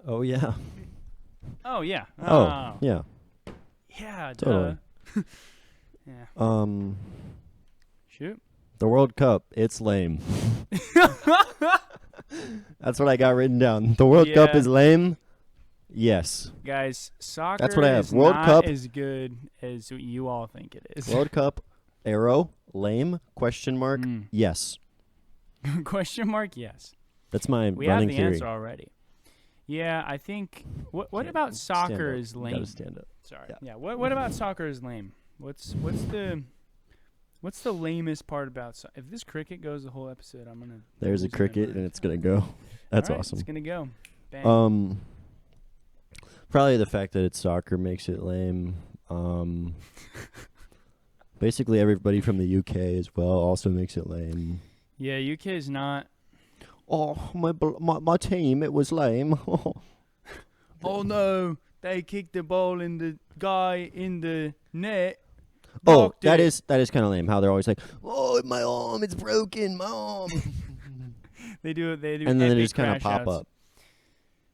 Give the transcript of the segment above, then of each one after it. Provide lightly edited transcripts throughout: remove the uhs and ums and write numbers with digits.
Oh, yeah. Oh, yeah. Oh, yeah. Yeah, Totally. duh. Yeah. Shoot. The World Cup, it's lame. That's what I got written down. The World Cup Yeah. is lame. Yes. Guys, soccer That's what I have. is World not Cup. as good as you all think it is. World Cup, arrow, lame, question mark, yes. Question mark, yes. That's my We running have the theory. answer already. Yeah, I think. What about soccer is lame? Gotta stand up. Sorry. Yeah. Yeah. What about soccer is lame? What's the lamest part about if this cricket goes the whole episode, I'm gonna. There's a lose my cricket mind. and it's gonna go. That's All right, awesome. It's gonna go. Bang. Probably the fact that it's soccer makes it lame. Basically everybody from the UK as well also makes it lame. Yeah, UK is not. Oh, my team, it was lame. Oh no, they kicked the ball in the guy in the net. Oh, blocked it. that is kind of lame. How they're always like, "Oh, my arm, it's broken, my arm." They do. And then they epic just kind of crash pop outs. up.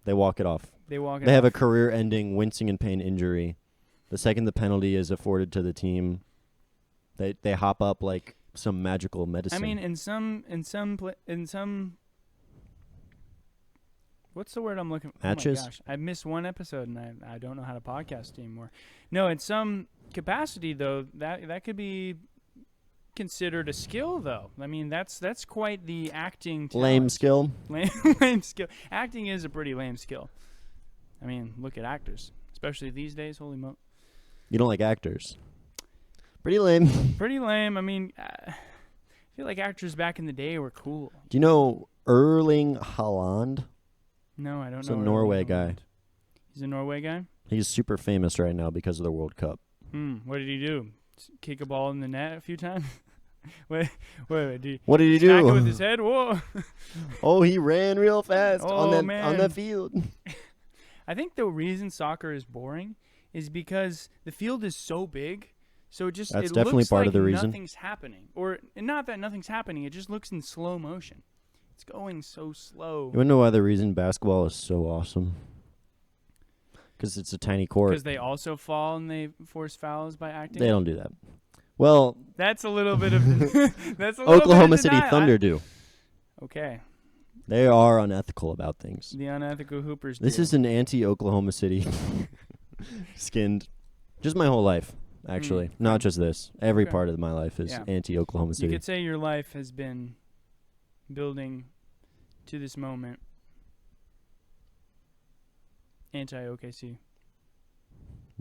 They walk it off. They walk. They have a career-ending, wincing in pain injury. The second the penalty is afforded to the team, they hop up like some magical medicine. I mean, in some. What's the word I'm looking for? Matches? Oh my gosh, I missed one episode and I don't know how to podcast anymore. No, in some capacity though, that could be considered a skill though. I mean, that's quite the acting talent. Lame skill. Lame skill. Acting is a pretty lame skill. I mean, look at actors, especially these days. Holy mo! You don't like actors. Pretty lame. Pretty lame. I mean, I feel like actors back in the day were cool. Do you know Erling Haaland? No, I don't know. He's a Erling Norway Haaland. guy. He's a Norway guy? He's super famous right now because of the World Cup. What did he do? Kick a ball in the net a few times? wait. What did he smack do? it with his head? Whoa. Oh, he ran real fast Oh, on man. the field. I think the reason soccer is boring is because the field is so big. So That's it definitely looks part like of the reason. nothing's happening. Or not that nothing's happening. It just looks in slow motion. It's going so slow. You want to know why the reason basketball is so awesome? Because it's a tiny court. Because they also fall and they force fouls by acting. They don't do that. Well, That's a little bit of. That's a little Oklahoma bit of City denial. Thunder do. Okay. They are unethical about things. The unethical hoopers. This do. is an anti-Oklahoma City skinned. Just my whole life, actually. Not just this. Every Okay. part of my life is Yeah. anti-Oklahoma You City. could say your life has been building to this moment. Anti-OKC.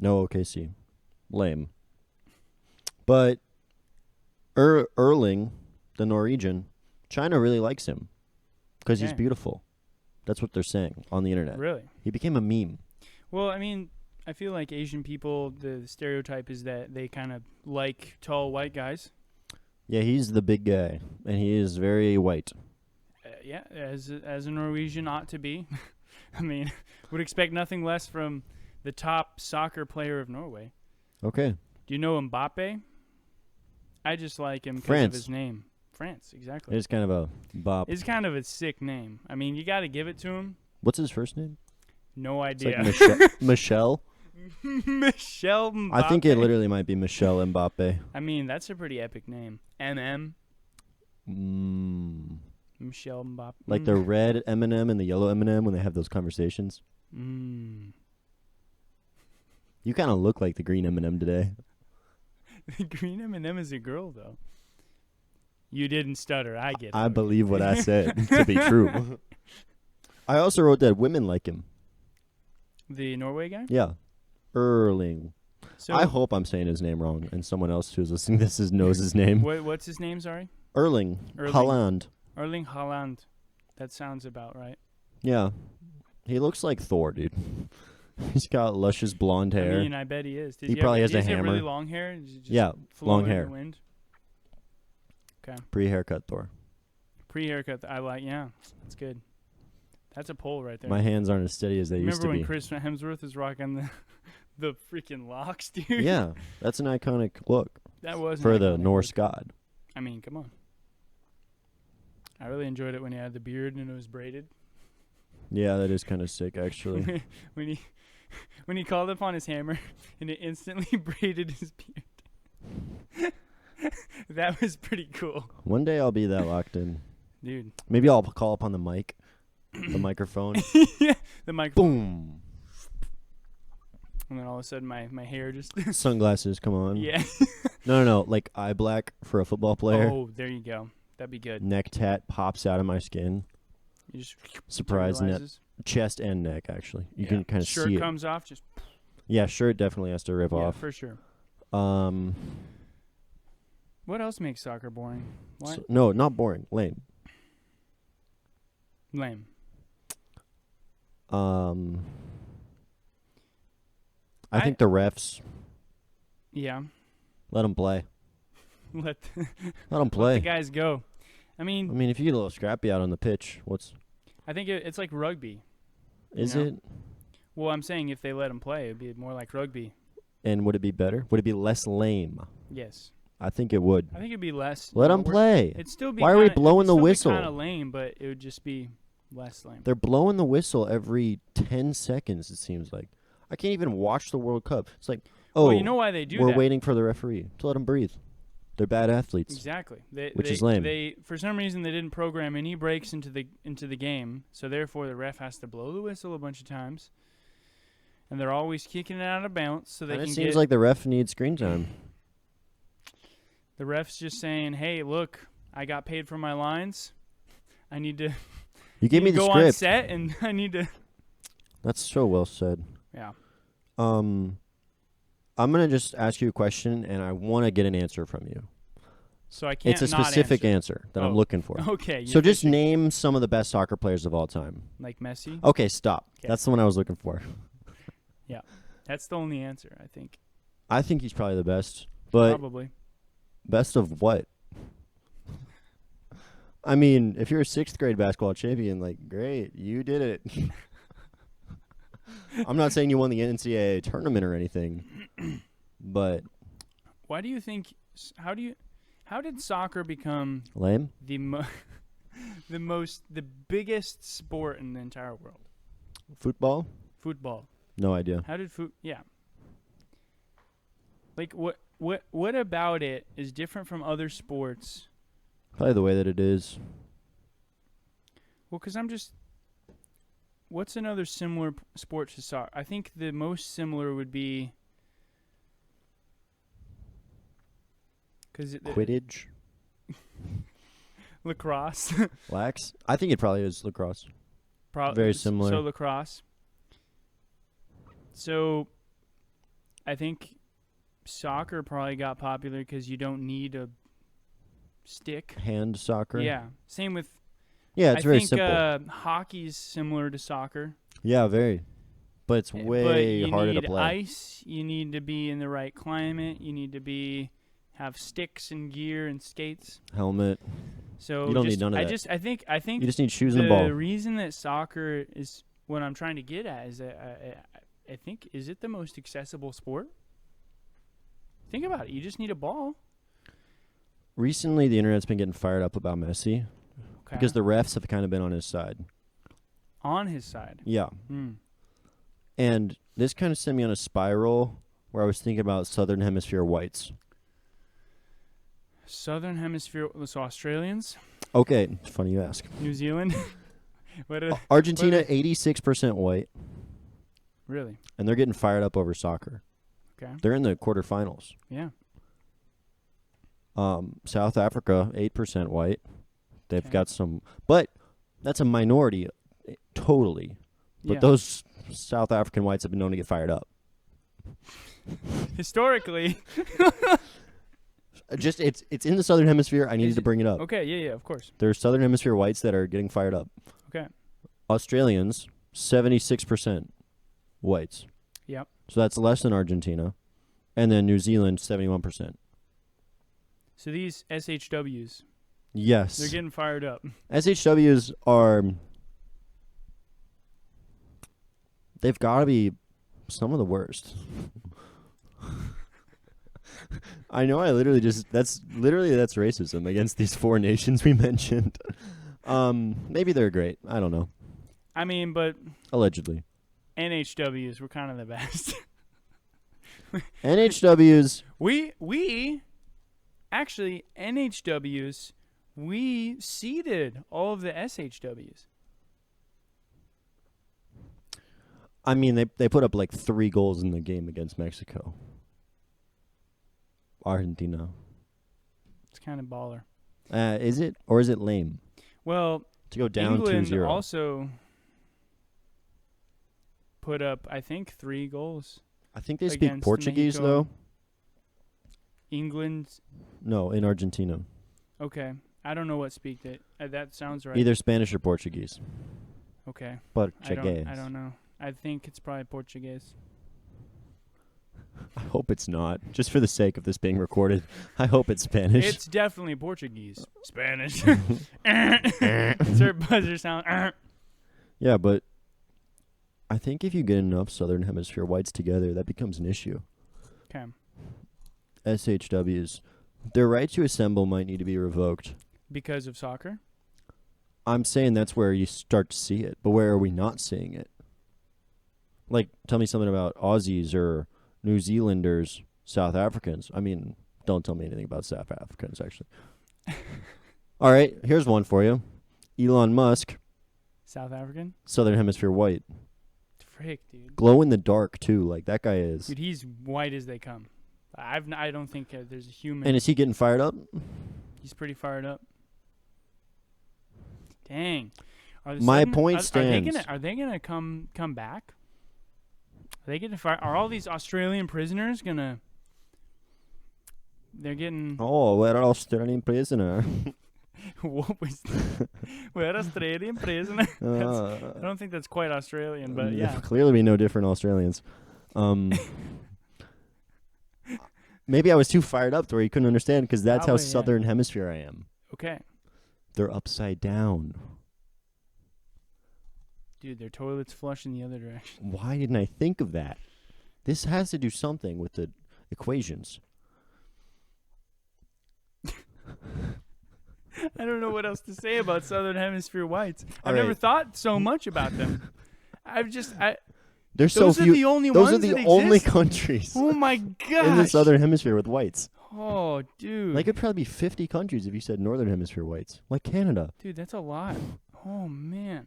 No OKC. Lame. But Erling, the Norwegian, China really likes him because he's Okay. beautiful. That's what they're saying on the internet. Really? He became a meme. Well, I mean, I feel like Asian people, the stereotype is that they kind of like tall white guys. Yeah, he's the big guy, and he is very white. Yeah, as a Norwegian ought to be. I mean, would expect nothing less from the top soccer player of Norway. Okay. Do you know Mbappe? I just like him because France. of his name. France, exactly. It's kind of a bop. It's kind of a sick name. I mean, you got to give it to him. What's his first name? No It's idea. like Michelle. Michelle Mbappe. I think it literally might be Michelle Mbappe. I mean, that's a pretty epic name. Michelle Mbappe. Like the red M&M and the yellow M&M when they have those conversations. You kind of look like the green M&M today. The green M&M is a girl, though. You didn't stutter. I get it. I believe what I said to be true. I also wrote that women like him. The Norway guy? Yeah. Erling. So I hope I'm saying his name wrong, and someone else who's listening to this knows his name. what's his name, sorry? Erling. Erling. Haaland. Erling Haaland. That sounds about right. Yeah. He looks like Thor, dude. He's got luscious blonde hair. I mean, I bet he is. He probably has a Does he have hammer. really long hair? Does it just Yeah, flow long in hair. The wind? Okay. Pre-haircut Thor. Pre-haircut. I like, yeah. That's good. That's a poll right there. My hands aren't as steady as they used Remember to when be. Chris Hemsworth was rocking the freaking locks, dude? Yeah, that's an iconic look That was for an the iconic Norse look. god. I mean, come on. I really enjoyed it when he had the beard and it was braided. Yeah, that is kind of sick, actually. when he called upon his hammer and it instantly braided his beard. That was pretty cool, One day I'll be that locked in. dude. Maybe I'll call upon the mic, the microphone. The microphone. Boom. And then all of a sudden my hair just Sunglasses, come on. yeah. No. Like eye black for a football player. Oh, there you go. That'd be good. Neck tat pops out of my skin. You just Surprise neck. realizes. Chest and neck, actually. You Yeah. can kind of Shirt see it. comes off. Just Yeah, shirt definitely has to rip yeah, off. for sure. What else makes soccer boring? What? No, not boring. Lame. Lame. I think the refs, Yeah. let them play. Let Let them the play. guys go. I I mean, mean, if you get a little scrappy out on the pitch, I think it's like rugby. is know? it? Well, I'm saying if they let them play, it'd be more like rugby. And would it be better? Would it be less lame? Yes. I think it would. I think it'd be less. Let them play. It'd still be. Why are we blowing the whistle? Kind of lame, but it would just be less lame. They're blowing the whistle every 10 seconds, it seems like. I can't even watch the World Cup. It's like, oh, Well, you know why they do we're that? waiting for the referee to let them breathe. They're bad athletes. Exactly. Which is lame. They for some reason they didn't program any breaks into the game, so therefore the ref has to blow the whistle a bunch of times, and they're always kicking it out of bounds so they And can it seems get. like the ref needs screen time. The ref's just saying, "Hey, look, I got paid for my lines. I need to You gave me the go on script. set, and I need to." That's so well said. Yeah. I'm going to just ask you a question, and I want to get an answer from you. So I can't. It's a not specific answer. answer that I'm Oh. looking for. Okay. So just name some of the best soccer players of all time. like Messi. Okay, stop. 'Kay. That's the one I was looking for. That's the only answer, I think. I think he's probably the best. But Probably. best of what? I mean, if you're a 6th grade basketball champion, like, great, you did it. I'm not saying you won the NCAA tournament or anything, but Why do you think? How did soccer become lame? the biggest sport in the entire world? Football? Football. No idea. How did Yeah. Like what about it is different from other sports? Probably the way that it is. Well, because what's another similar sport to soccer? I think the most similar would be Quidditch? lacrosse. Lax? I think it probably is lacrosse. Very similar. So lacrosse. So I think soccer probably got popular because you don't need a stick. Hand soccer? Yeah. Same with. Yeah, it's very I simple. think hockey's similar to soccer. Yeah, very. But it's But way you harder to need play. ice. You need to be in the right climate. You need to have sticks and gear and skates. Helmet. So You don't need none of I that. I think You just need shoes the and ball. reason that soccer is what I'm trying to get at is that I think, is it the most accessible sport? Think about it. You just need a ball. Recently, the internet's been getting fired up about Messi Okay. because the refs have kind of been on his side. On his side. Yeah. Hmm. And this kind of sent me on a spiral where I was thinking about Southern Hemisphere whites. Southern Hemisphere, so Australians, Okay, it's funny you ask. New Zealand. What are, Argentina, 86% white, really? and they're getting fired up over soccer. Okay. They're in the quarterfinals. Yeah. South Africa, 8% white. They've Okay. got some, but that's a minority, totally. But Yeah. those South African whites have been known to get fired up. Historically. Just it's in the Southern Hemisphere. I needed Is to it- bring it up. Okay. Yeah. Of course. There's Southern Hemisphere whites that are getting fired up. Okay. Australians, 76% whites. Yep. So that's less than Argentina. And then New Zealand, 71%. So these SHWs, Yes. they're getting fired up. SHWs are... They've got to be some of the worst. I know I literally just... That's racism against these 4 nations we mentioned. Maybe they're great. I don't know. I mean, but Allegedly. NHWs were kind of the best. NHWs. We actually NHWs. We seeded all of the SHWs. I mean, they put up like 3 goals in the game against Mexico. Argentina. It's kind of baller. Is it? Or is it lame? Well, To go down England 2-0. also put up, I think, 3 goals. I think they speak against Portuguese, Mexico. though. England. No, in Argentina. Okay. I don't know what speak that. That sounds right. Either Spanish or Portuguese. Okay. Portuguese. I don't know. I think it's probably Portuguese. I hope it's not. Just for the sake of this being recorded, I hope it's Spanish. It's definitely Portuguese. Spanish. Insert buzzer sound. Yeah, but I think if you get enough Southern Hemisphere whites together, that becomes an issue. Okay. SHWs, their right to assemble might need to be revoked. Because of soccer? I'm saying that's where you start to see it, but where are we not seeing it? Like, tell me something about Aussies or New Zealanders, South Africans. I mean, don't tell me anything about South Africans, actually. All right, here's one for you. Elon Musk, South African? Southern Hemisphere white. Frick, dude. Glow in the dark, too, like that guy is. Dude, he's white as they come. I don't think there's a human. And is he getting fired up? He's pretty fired up. Dang. My point stands. Are they gonna come back? Are they getting fired? Are all these Australian prisoners gonna? They're getting. Oh, we're Australian prisoner. What was? We're Australian prisoner. I don't think that's quite Australian, but yeah. Clearly, we no different Australians. Maybe I was too fired up to where you couldn't understand because that's Probably, how yeah. Southern Hemisphere I am. Okay. They're upside down. Dude, their toilets flush in the other direction. Why didn't I think of that? This has to do something with the equations. I don't know what else to say about Southern Hemisphere whites. All I've never right. thought so much about them. There's so Those are few. the only Those ones are the that only exist? countries Oh my gosh. in the Southern Hemisphere with whites. Oh, dude. Like it'd probably be 50 countries if you said Northern Hemisphere whites, like Canada. Dude, that's a lot. Oh, man.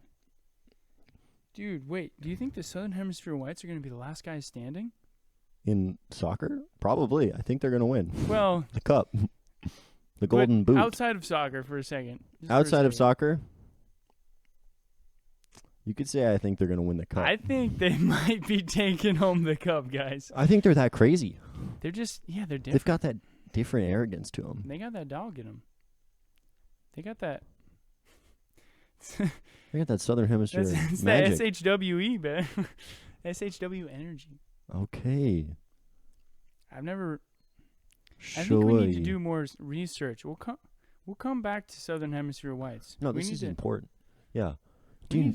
Dude, wait. Do you think the Southern Hemisphere whites are going to be the last guys standing? In soccer, probably. I think they're gonna win Well, the cup, the golden boot. outside of soccer for a second. Just for a Outside of second. soccer, you could say I think they're gonna win the cup. I think they might be taking home the cup, guys. I think they're that crazy. They're just, they're different. They've got that different arrogance to them. They got that dog in them. They got that. They got that Southern Hemisphere It's magic. that SHWE, man. SHW energy. Okay. I've never. I Sure. think we need to do more research. We'll come back to Southern Hemisphere whites. No, we this need is to, important. Yeah. We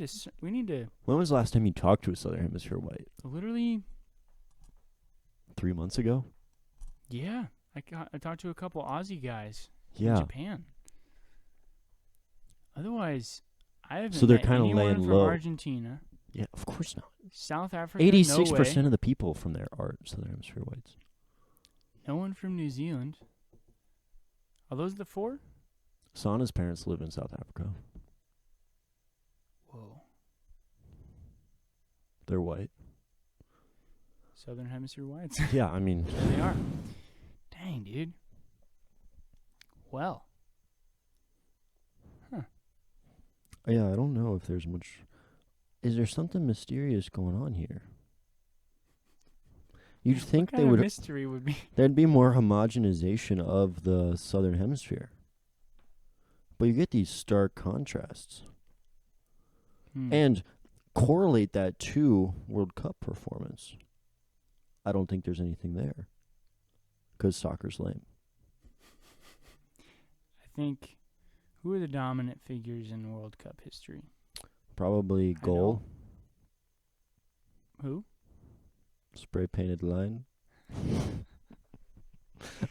need to When was the last time you talked to a Southern Hemisphere white? literally. 3 months ago? Yeah, I talked to a couple Aussie guys in Yeah. Japan. Otherwise, I haven't So they're met kinda anyone laying from low. Argentina, Yeah, of course not. South Africa. 86% No way. of the people from there are Southern Hemisphere whites. No one from New Zealand. Are those the 4? Sana's parents live in South Africa. Whoa. They're white. Southern Hemisphere whites. Yeah, I mean, They are. Dang, dude. Well. yeah, I don't know if there's much. Is there something mysterious going on here? You'd think What they kind would. of mystery would be? There'd be more homogenization of the Southern Hemisphere. But you get these stark contrasts. And correlate that to World Cup performance. I don't think there's anything there. Because soccer's lame. I think, who are the dominant figures in World Cup history? Probably I goal. Who? Spray painted line.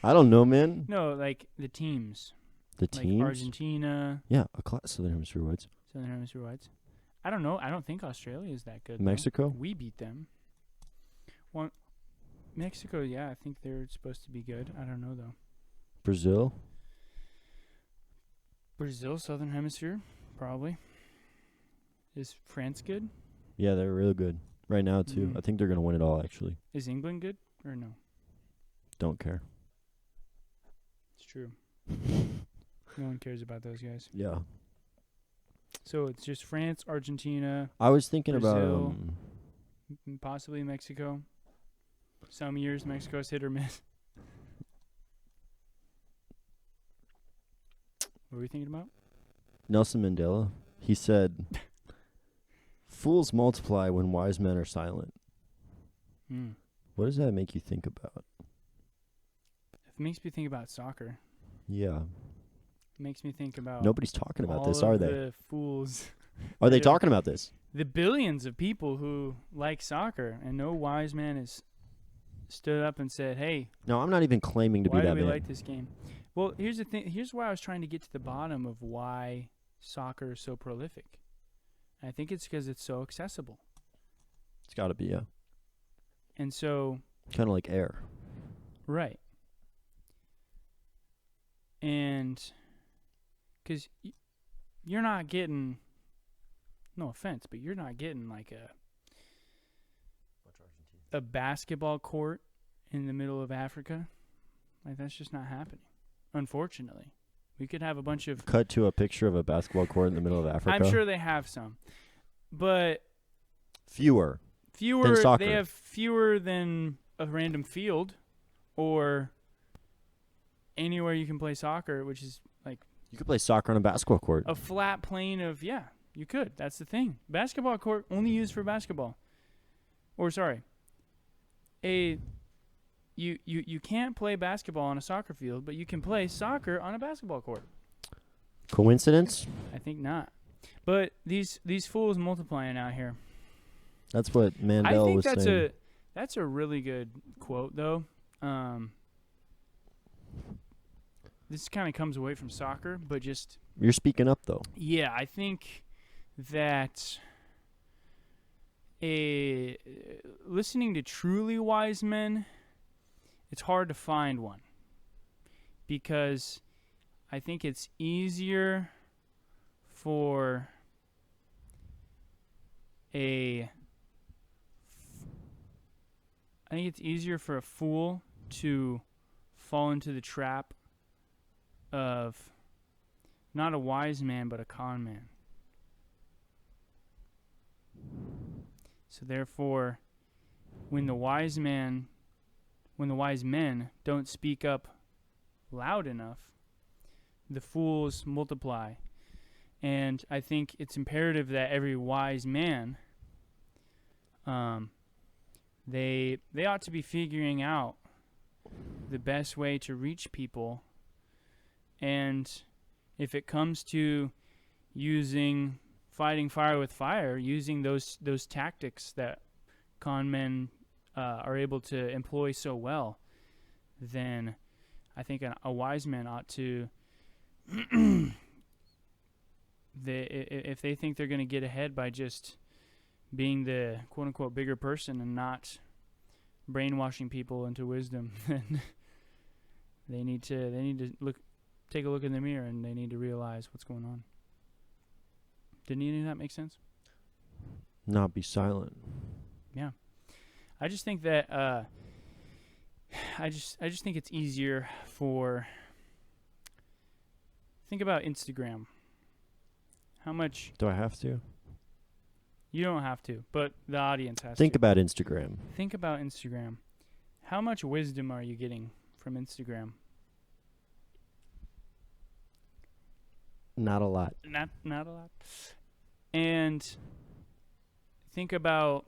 I don't know, man. No, like the teams. The Like teams? Argentina, Yeah, a class Southern Hemisphere whites. Southern Hemisphere whites. I don't know. I don't think Australia is that good. though. Mexico? We beat them. Well, Mexico, yeah, I think they're supposed to be good. I don't know though. Brazil? Brazil, Southern Hemisphere, probably. Is France good? Yeah, they're real good. Right now, too. Mm. I think they're going to win it all, actually. Is England good or no? Don't care. It's true. No one cares about those guys. Yeah. So it's just France, Argentina, I was thinking Brazil. about... Possibly Mexico. Some years Mexico's hit or miss. What were we thinking about? Nelson Mandela. He said, fools multiply when wise men are silent. What does that make you think about? It makes me think about soccer. Yeah. It makes me think about Nobody's talking about all this, of are they? the fools. Are they Yeah. talking about this? The billions of people who like soccer, and no wise man has stood up and said, "Hey, No, I'm not even claiming to why be do that we man. like this game?" Well, here's the thing. Here's why I was trying to get to the bottom of why soccer is so prolific. I think it's because it's so accessible, It's got to be, yeah. and so Kind of like air. right, and because you're not getting, no offense, but you're not getting like a basketball court in the middle of Africa. Like, that's just not happening, unfortunately. We could have a bunch of... Cut to a picture of a basketball court in the middle of Africa. I'm sure they have some. But Fewer. fewer, soccer. they have fewer than a random field or anywhere you can play soccer, which is like You could play soccer on a basketball court. a flat plane of, yeah, you could. That's the thing. Basketball court only used for basketball. Or, sorry, you can't play basketball on a soccer field, but you can play soccer on a basketball court. Coincidence? I think not. But these fools multiplying out here. That's what I Mandela think was saying. that's a really good quote, though. This kind of comes away from soccer, but just You're speaking up, though. yeah, I think that listening to truly wise men, it's hard to find one, because I think it's easier for a fool to fall into the trap of not a wise man but a con man. So therefore, when the wise men don't speak up loud enough, the fools multiply. And I think it's imperative that every wise man, they ought to be figuring out the best way to reach people. And if it comes to fighting fire with fire, using those tactics that con men are able to employ so well, then I think a wise man ought to, if they think they're going to get ahead by just being the quote-unquote bigger person and not brainwashing people into wisdom, then they need to take a look in the mirror, and they need to realize what's going on. Didn't any of that make sense? Not be silent. Yeah. I just think that I just think it's easier for, think about Instagram. How much... Do I have to? You don't have to, but the audience has Think to. about Instagram. Think about Instagram. How much wisdom are you getting from Instagram? Not a lot. Not a lot. And think about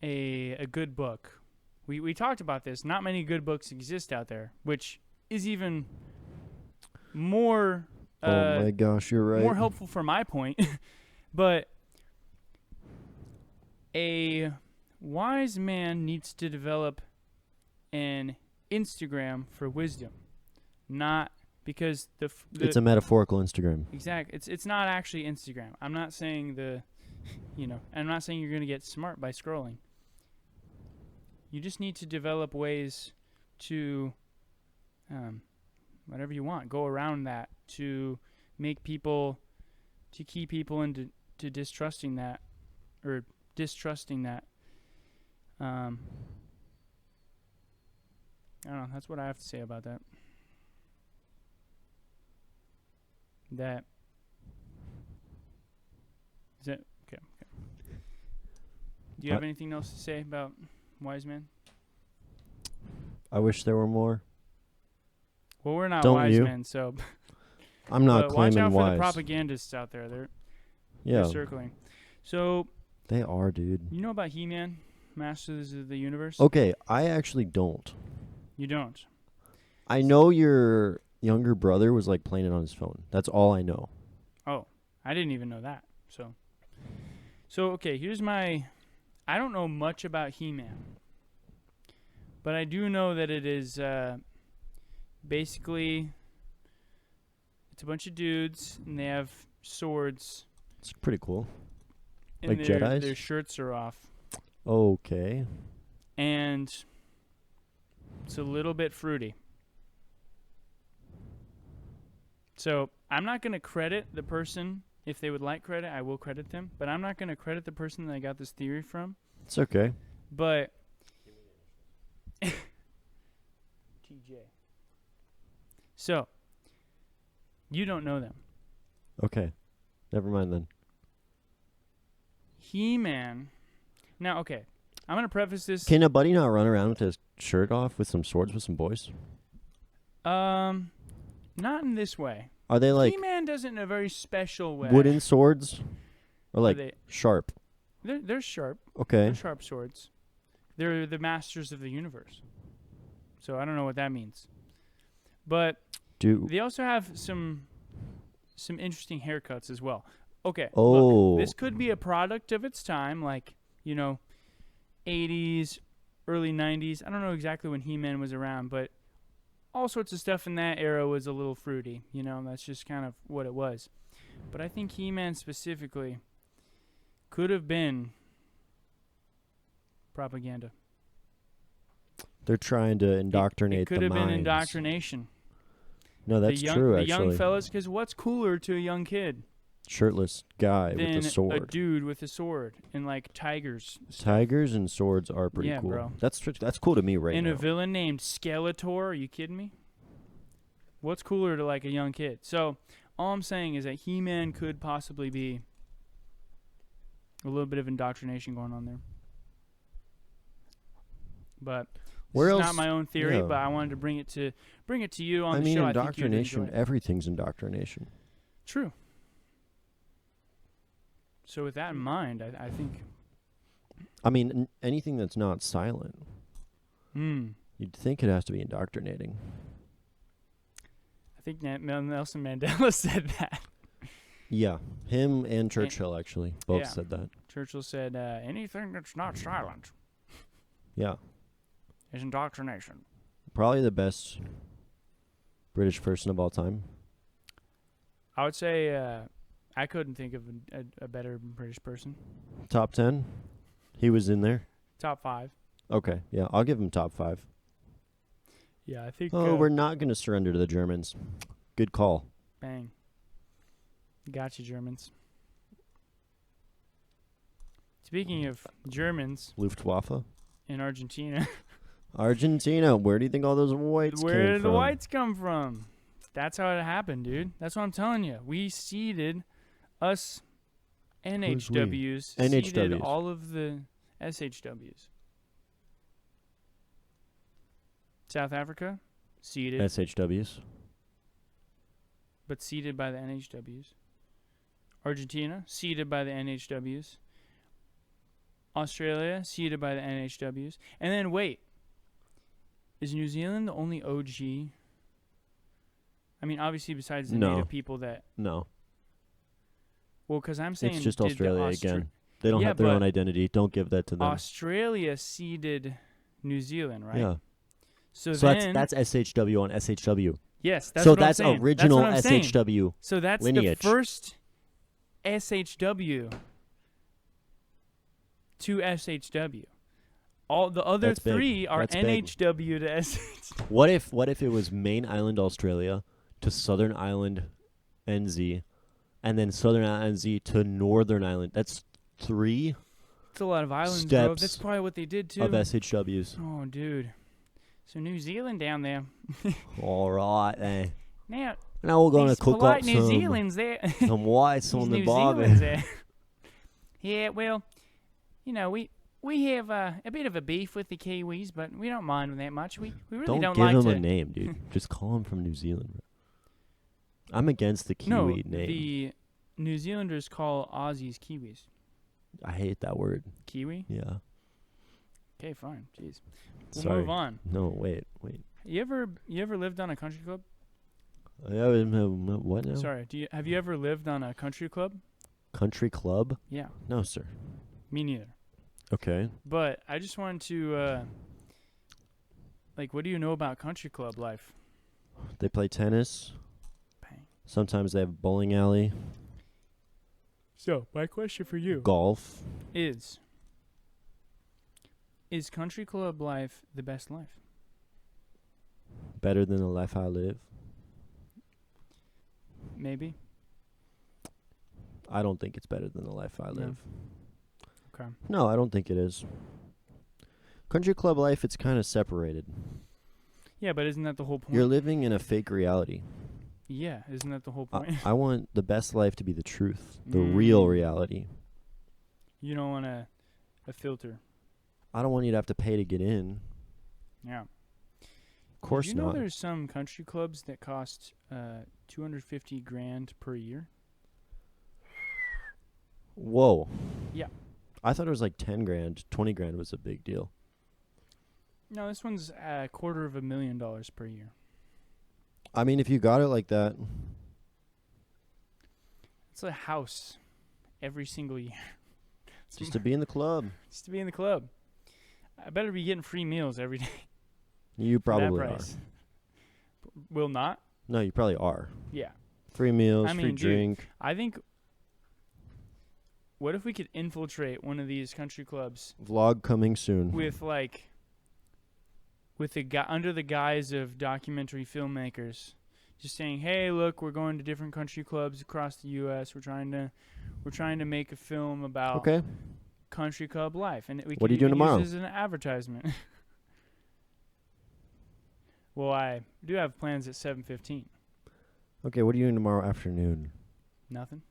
a good book. We talked about this. Not many good books exist out there, which is even more Oh my gosh, you're right. more helpful for my point. But a wise man needs to develop an Instagram for wisdom, not because It's a metaphorical Instagram. exact. It's not actually Instagram. I'm not saying I'm not saying you're gonna get smart by scrolling. You just need to develop ways to, whatever you want, go around that to keep people into distrusting that, or distrusting that. I don't know. That's what I have to say about that. That is it. Okay. Do you have anything else to say about wise men? I wish there were more. Well, we're not Don't wise you? men, so I'm not watch claiming out for wise. the propagandists out there. They're Yeah, circling. So they are, dude. you know about He-Man, Masters of the Universe? Okay, I actually don't. You don't. I know your younger brother was like playing it on his phone. That's all I know. Oh, I didn't even know that. So okay, here's my. I don't know much about He-Man, but I do know that it is basically it's a bunch of dudes and they have swords. It's pretty cool. And Like Jedis? Their shirts are off, Okay. and it's a little bit fruity. So I'm not going to credit the person. If they would like credit, I will credit them. But I'm not going to credit the person that I got this theory from. It's okay. But TJ. So you don't know them. Okay. Never mind then. He-Man. Now, okay. I'm going to preface this. Can a buddy not run around with his shirt off with some swords with some boys? Not in this way. Are they like He-Man does it in a very special way. wooden swords? Or like they, sharp? they're sharp. Okay. They're sharp swords. They're the masters of the universe. So I don't know what that means. But they also have some interesting haircuts as well. Okay. Oh. Look, this could be a product of its time, like, 80s, early 90s. I don't know exactly when He-Man was around, but all sorts of stuff in that era was a little fruity. That's just kind of what it was. But I think He-Man specifically could have been propaganda. They're trying to indoctrinate It could the have been minds. indoctrination. No, that's true, The actually. young fellas, because what's cooler to a young kid Shirtless guy than with a sword. a dude with a sword and like tigers? Tigers and swords are pretty Yeah, cool. bro. That's cool to me right And now. a villain named Skeletor. Are you kidding me? What's cooler to like a young kid? So all I'm saying is that He-Man could possibly be a little bit of indoctrination going on there. But Where it's else? not my own theory, Yeah. but I wanted to bring it to you on I the mean, show. I think you'd indoctrination. enjoy it. Everything's indoctrination. True. So with that in mind, I think. I mean, anything that's not silent, Hmm. you'd think it has to be indoctrinating. I think Nelson Mandela said that. Yeah, him and Churchill actually both yeah. said that. Churchill said, anything that's not silent Yeah, is indoctrination. probably the best British person of all time. I would say I couldn't think of a better British person. Top 10? He was in there? Top 5. Okay, yeah, I'll give him top 5. Yeah, I think. Oh, we're not going to surrender to the Germans. Good call. Bang. Gotcha, Germans. Speaking of Germans Luftwaffe. in Argentina, Argentina, where do you think all those whites where came did the from? whites come from? That's how it happened, dude. That's what I'm telling you. We seeded us NHWs, seeded NHWs. all of the SHWs. South Africa, seeded, SHWs. but seeded by the NHWs. Argentina, seeded by the NHWs. Australia, seeded by the NHWs. And then, wait. Is New Zealand the only OG? I mean, obviously, besides the No. native people that... No, Well, because I'm saying... it's just did the Australia again. They don't Yeah, have their own but identity. Don't give that to them. Australia seeded New Zealand, right? Yeah. So So then... that's SHW on SHW. Yes, that's So what I'm that's saying. original That's what I'm saying. SHW So that's lineage. the first SHW to SHW. All the other That's big. three are That's big. NHW to SH. What if it was main island Australia to southern island NZ, and then southern island NZ to northern island? That's 3 It's a lot of islands, bro. steps That's probably what they did too. of SHWs. Oh, dude. So New Zealand down there. All right, Now, now we're gonna these cook polite up New some Zealand's there. some whites These on the New barbie. Zealand's there. Yeah, well, we have a bit of a beef with the Kiwis, but we don't mind them that much. We really don't give like him to. a name, dude. Just call him from New Zealand. Bro. I'm against the No, Kiwi name. the New Zealanders call Aussies Kiwis. I hate that word. Kiwi? Yeah. Okay, fine. Jeez. We'll Sorry. move on. No, wait. You ever lived on a country club? What now? Sorry. Have you ever lived on a country club? Country club? Yeah. No, sir. Me neither. Okay. But I just wanted to what do you know about country club life? They play tennis. Bang. Sometimes they have a bowling alley. So, my question for you Golf. is country club life the best life? Better than the life I live. Maybe. I don't think it's better than the life I No. live. Okay. No, I don't think it is. Country club life, it's kind of separated. Yeah, but isn't that the whole point? You're living in a fake reality. Yeah, isn't that the whole point? I want the best life to be the truth, the real reality. You don't want a filter. I don't want you to have to pay to get in. Yeah. Of course Did you know not. there's some country clubs that cost $250,000 per year? Whoa. Yeah. I thought it was like 10 grand. 20 grand was a big deal. No, this one's $250,000 per year. I mean, if you got it like that, It's a house every single year. just to be in the club, Just to be in the club. I better be getting free meals every day. you for that probably are. price. Will not? No, you probably are. Yeah. Free meals, I free mean, dude, drink. I think, what if we could infiltrate one of these country clubs Vlog coming soon. with the guy under the guise of documentary filmmakers, just saying, "Hey, look, we're going to different country clubs across the U.S. We're trying to make a film about Okay. country club life, and we What could are you doing even tomorrow? use this as an advertisement." Well, I do have plans at 7:15. Okay, what are you doing tomorrow afternoon? Nothing.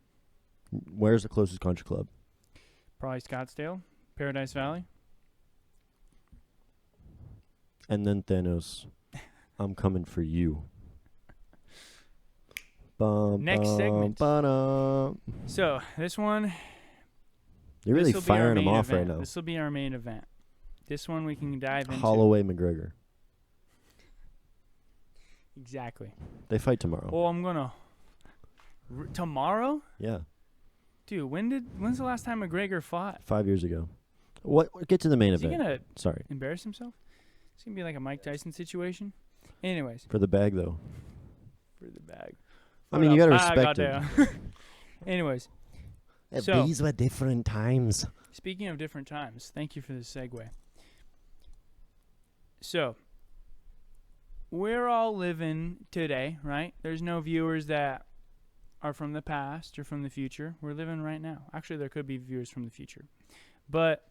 Where's the closest country club? Probably Scottsdale, Paradise Valley. And then Thanos, I'm coming for you. Bum, Next bum, segment. ba-dum. So this one, You're really this'll be our firing them main off event. right now. This will be our main event. This one we can dive into. Holloway McGregor. Exactly. They fight tomorrow. Well, I'm gonna tomorrow, Yeah, dude. When's the last time McGregor fought? 5 years ago. What? Get to the main Is he event. gonna Sorry. embarrass himself? It's gonna be like a Mike Tyson situation. Anyways, For the bag, though. for the bag. I mean, you gotta respect goddamn. Anyways, So- These were different times. speaking of different times, thank you for this segue. So, we're all living today, right? There's no viewers that are from the past or from the future. We're living right now. Actually, there could be viewers from the future. But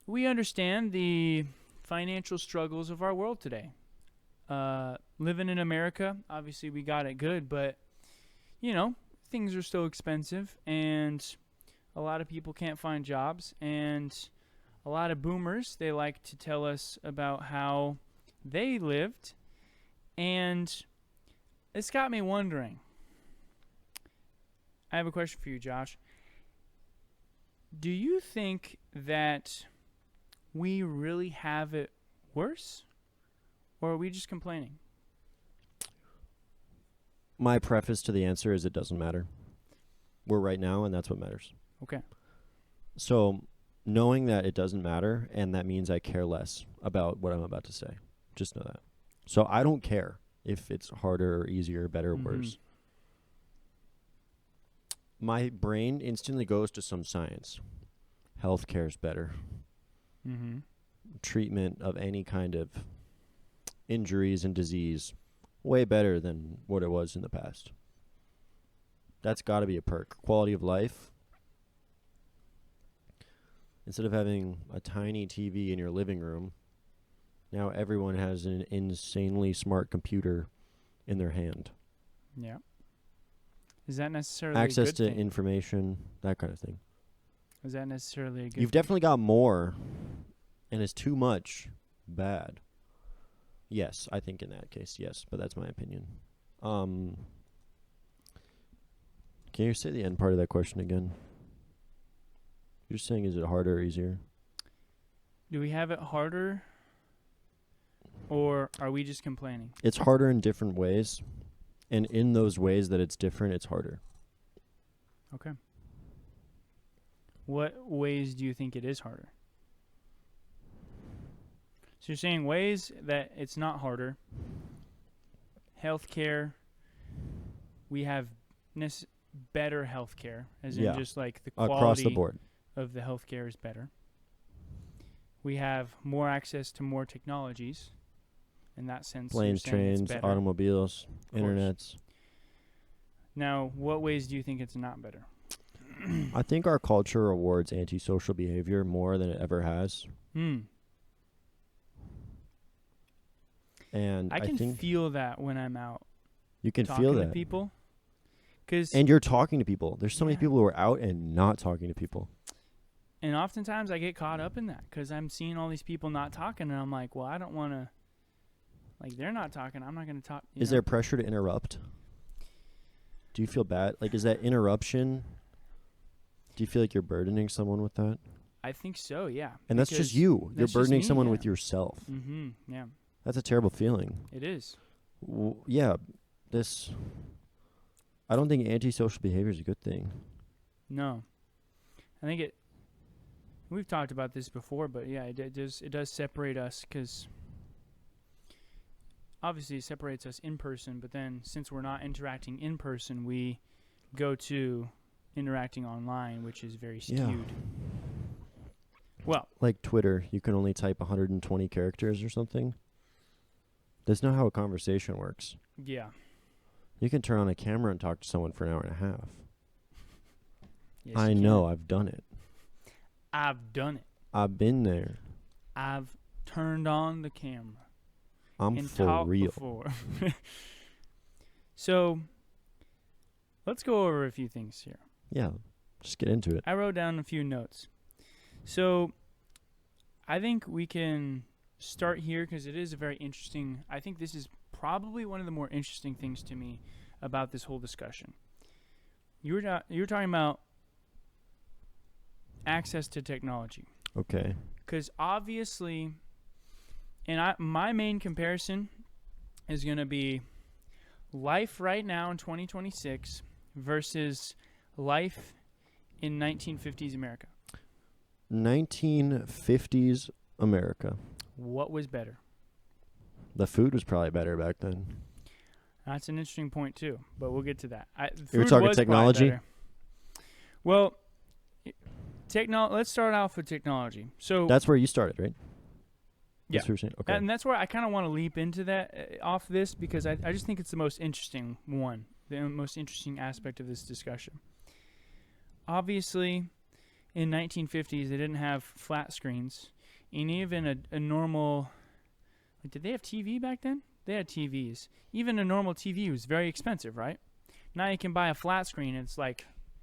we understand the financial struggles of our world today. Living in America, obviously we got it good, but, things are still expensive, and a lot of people can't find jobs, and a lot of boomers, they like to tell us about how they lived, and it's got me wondering. I have a question for you, Josh. Do you think that we really have it worse, or are we just complaining? My preface to the answer is it doesn't matter. We're right now, and that's what matters. Okay. So, knowing that it doesn't matter, and that means I care less about what I'm about to say. Just know that. So, I don't care if it's harder or easier, better or worse. My brain instantly goes to some science. Healthcare is better. Treatment of any kind of injuries and disease, way better than what it was in the past. That's got to be a perk. Quality of life. Instead of having a tiny TV in your living room, now everyone has an insanely smart computer in their hand. Yeah. Is that necessarily Access a good to thing? information, that kind of thing. Is that necessarily a good You've thing? definitely got more, and it's too much bad. Yes, I think in that case, yes, but that's my opinion. Can you say the end part of that question again? You're saying, is it harder or easier? Do we have it harder, or are we just complaining? It's harder in different ways, and in those ways that it's different, it's harder. Okay. What ways do you think it is harder? So you're saying ways that it's not harder. Healthcare, we have better healthcare, as in just like the quality across the board of the healthcare is better. We have more access to more technologies. In that sense, planes, you're saying it's trains, better. automobiles, internets. Now, what ways do you think it's not better? I think our culture rewards antisocial behavior more than it ever has. And I can think feel that when I'm out you can talking feel to that. people. And you're talking to people. There's so many Yeah. people who are out and not talking to people. And oftentimes I get caught up in that because I'm seeing all these people not talking, and I'm like, well, I don't want to. Like, they're not talking. I'm not going to talk. Is there pressure to interrupt? Do you feel bad? Like, is that interruption? Do you feel like you're burdening someone with that? I think so, yeah. And that's just you. You're that's just burdening me, someone yeah. with yourself. Yeah. That's a terrible feeling. It is. Yeah, I don't think antisocial behavior is a good thing. No. I think we've talked about this before, but yeah, it does separate us because obviously it separates us in person, but then since we're not interacting in person, we go to interacting online, which is very skewed. Yeah. Well, like Twitter, you can only type 120 characters or something. That's not how a conversation works. yeah. You can turn on a camera and talk to someone for an hour and a half. Yes, I you can. know, I've done it. I've done it. I've been there. I've turned on the camera. I'm and for talked real. Before. So, let's go over a few things here. Yeah, just get into it. I wrote down a few notes. So, I think we can start here because it is a very interesting. I think this is probably one of the more interesting things to me about this whole discussion. You were talking about access to technology. Okay. Because obviously, and my main comparison is going to be life right now in 2026 versus life in 1950s America. 1950s America. What was better? The food was probably better back then. That's an interesting point too, but we'll get to that. You were Food talking was technology? probably better. Well, let's start off with technology. So That's where you started, right? Yeah. That's what you're saying? Okay. and that's where I kind of want to leap into that off this because I just think it's the most interesting one, the most interesting aspect of this discussion. Obviously, in 1950s, they didn't have flat screens, and even a normal. Did they have TV back then? They had TVs. Even a normal TV was very expensive, right? Now you can buy a flat screen, and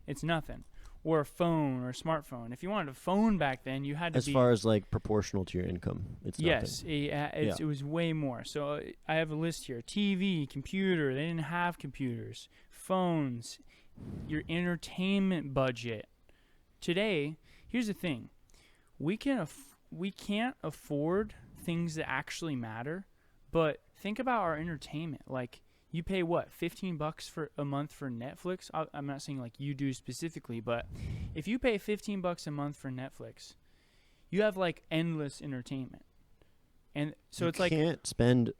it's nothing. Or a phone or a smartphone. If you wanted a phone back then, you had to as far as like proportional to your income, it's yes, nothing. it was way more. So I have a list here: TV, computer. They didn't have computers, phones, your entertainment budget. Today, here's the thing: we can't afford things that actually matter. But think about our entertainment. Like, you pay what, $15 for a month for Netflix? I'm not saying like you do specifically, but if you pay $15 a month for Netflix, you have like endless entertainment. And so it's like you can't spend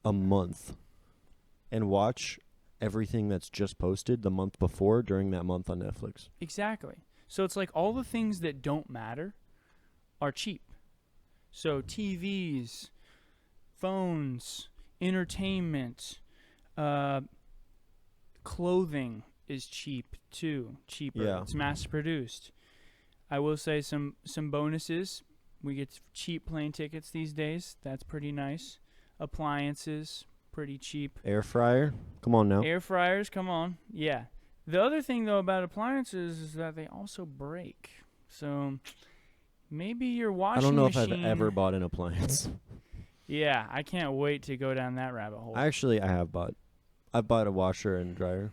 a month and watch everything that's just posted the month before during that month on Netflix. Exactly. So it's like all the things that don't matter are cheap. So TVs, phones, entertainment, clothing is cheap too. Cheaper. Yeah. It's mass produced. I will say some bonuses. We get cheap plane tickets these days. That's pretty nice. Appliances, pretty cheap. Air fryer, come on now. Air fryers, come on. Yeah. The other thing though about appliances is that they also break. So maybe your washing I don't know machine. if I've ever bought an appliance. Yeah, I can't wait to go down that rabbit hole. I have bought. I've bought a washer and dryer.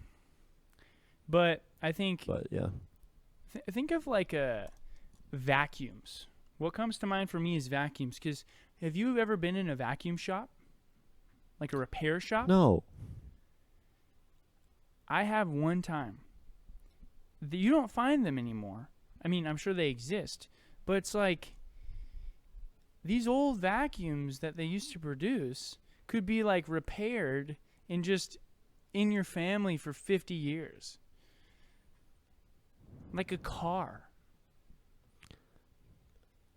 But I think But yeah. think of like vacuums. What comes to mind for me is vacuums. Because have you ever been in a vacuum shop? Like a repair shop? No. I have one time. You don't find them anymore. I mean, I'm sure they exist. But it's like these old vacuums that they used to produce could be like repaired and just in your family for 50 years. Like a car.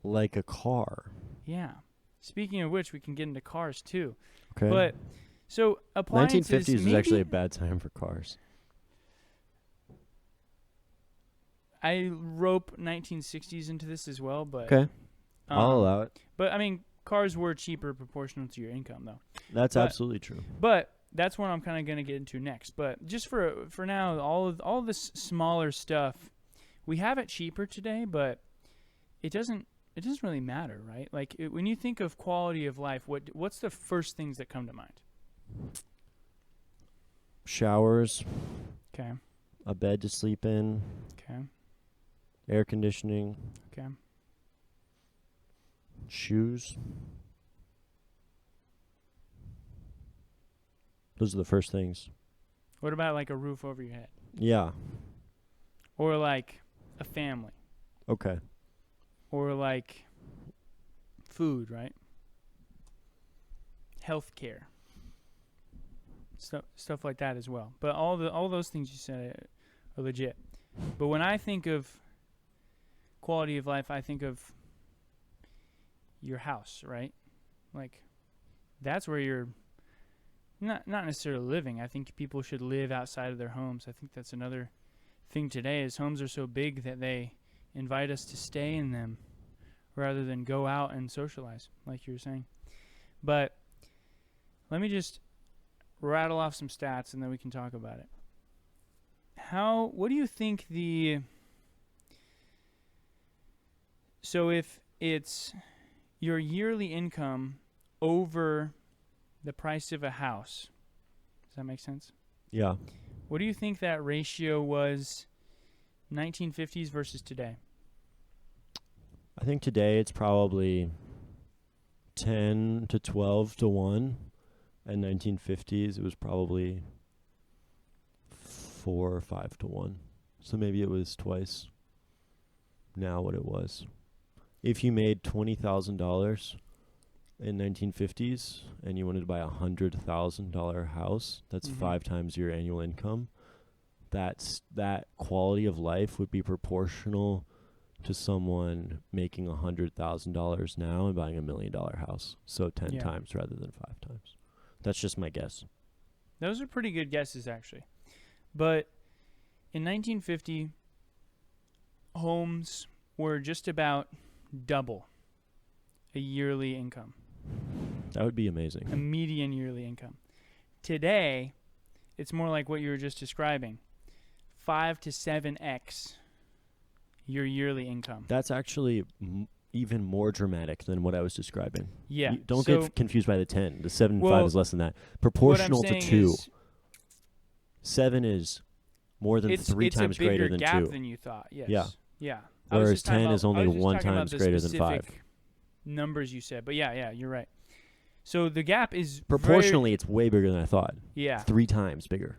Like a car. Yeah. Speaking of which, we can get into cars too. Okay. But so appliances 1950s was maybe, actually a bad time for cars. I rope 1960s into this as well, but Okay. I'll allow it. But I mean, cars were cheaper proportional to your income, though. That's But- absolutely true. But that's what I'm kind of going to get into next. But just for now, all this smaller stuff, we have it cheaper today, but it doesn't really matter, right? Like when you think of quality of life, what's the first things that come to mind? Showers, Okay. a bed to sleep in, Okay. air conditioning, Okay. shoes. Those are the first things. What about like a roof over your head? Yeah. Or like a family? Okay. Or like food, right? Healthcare. Stuff like that as well. But all those things you said are legit. But when I think of quality of life, I think of your house, right? Like that's where you're not necessarily living. I think people should live outside of their homes. I think that's another thing today is homes are so big that they invite us to stay in them rather than go out and socialize, like you were saying. But let me just rattle off some stats and then we can talk about it. What do you think so if it's your yearly income over the price of a house, does that make sense? Yeah. What do you think that ratio was 1950s versus today? I think today it's probably 10 to 12 to 1. And 1950s, it was probably 4 or 5 to 1. So maybe it was twice now what it was. If you made $20,000 in 1950s and you wanted to buy a $100,000 house, that's 5 times your annual income. That quality of life would be proportional to someone making $100,000 now and buying $1 million house. So 10 times rather than 5 times. That's just my guess. Those are pretty good guesses, actually. But in 1950, homes were just about double a yearly income. That would be amazing. A median yearly income. Today, it's more like what you were just describing. 5 to 7x your yearly income. That's actually even more dramatic than what I was describing. Yeah. Don't get confused by the 10. The 7 and 5 is less than that. Proportional to 2. 7 is more than 3 times greater than 2. It's a bigger gap than you thought. Yes. Yeah. Yeah. Whereas 10 is only 1 times greater than 5. Numbers you said. But yeah, you're right. So the gap is proportionally it's way bigger than I thought. Yeah. 3 times bigger.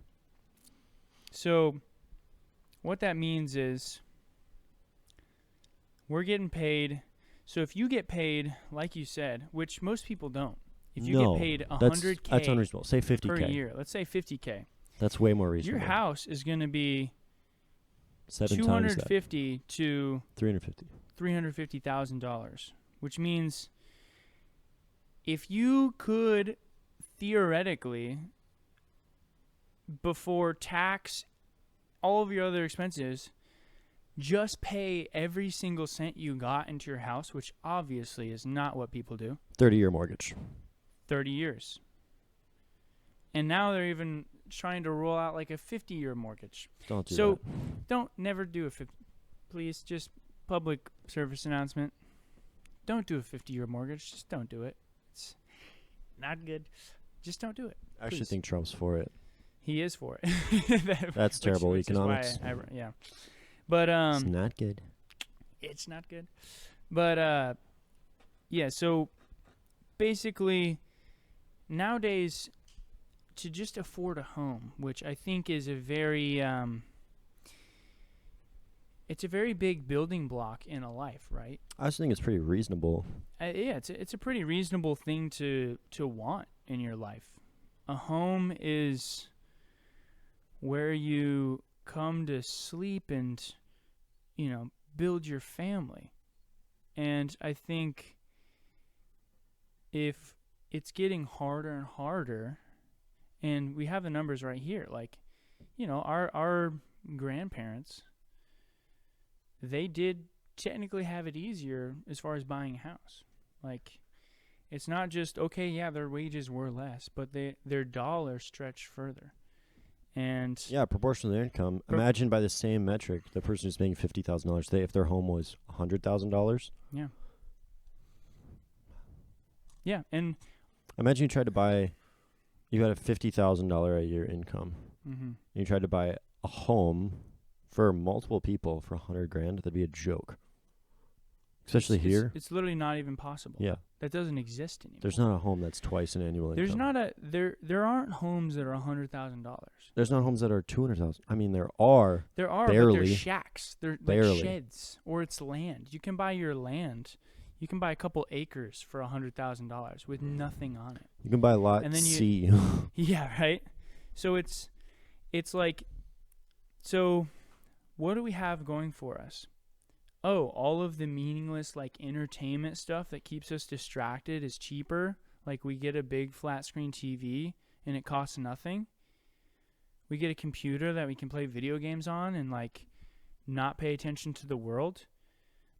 So what that means is we're getting paid. So if you get paid, like you said, which most people don't, If you No, get paid that's 100K unreasonable. Say per 50K. year, let's say 50K, That's way more your reasonable. house is going to be 7 times that. 250 to 350. $350,000, which means if you could theoretically, before tax, all of your other expenses, just pay every single cent you got into your house, which obviously is not what people do. 30-year mortgage. 30 years. And now they're even trying to roll out like a 50-year mortgage. Don't do So that. don't never do a 50. Please, just public service announcement. Don't do a 50-year mortgage. Just don't do it. It's not good. Just don't do it. I actually please. think Trump's for it. He is for it. That's terrible which economics. Is why yeah. But It's not good. it's not good. But yeah, so basically nowadays to just afford a home, which I think is a very it's a very big building block in a life, right? I just think it's pretty reasonable. Yeah, it's a pretty reasonable thing to want in your life. A home is where you come to sleep and, you know, build your family. And I think if it's getting harder and harder, and we have the numbers right here, like, you know, our grandparents, they did technically have it easier as far as buying a house. Like, it's not just, okay, yeah, their wages were less, but their dollars stretched further. And Yeah, proportional to their income. Imagine by the same metric, the person who's making $50,000 today, if their home was $100,000. yeah. Yeah, and Imagine you tried to buy, you had a $50,000 a year income. mhm. And you tried to buy a home for multiple people for $100,000. That'd be a joke. Especially here. It's literally not even possible. Yeah. That doesn't exist anymore. There's not a home that's twice an annual income. There's not a there aren't homes that are $100,000. There's not homes that are 200,000. I mean, there are. There are, but Barely. they're shacks. They're Barely. like sheds, or it's land. You can buy your land. You can buy a couple acres for $100,000 with nothing on it. You can buy a lot And then C. Yeah, right. So it's like, so what do we have going for us? Oh, all of the meaningless like entertainment stuff that keeps us distracted is cheaper. Like we get a big flat screen TV and it costs nothing. We get a computer that we can play video games on and like not pay attention to the world.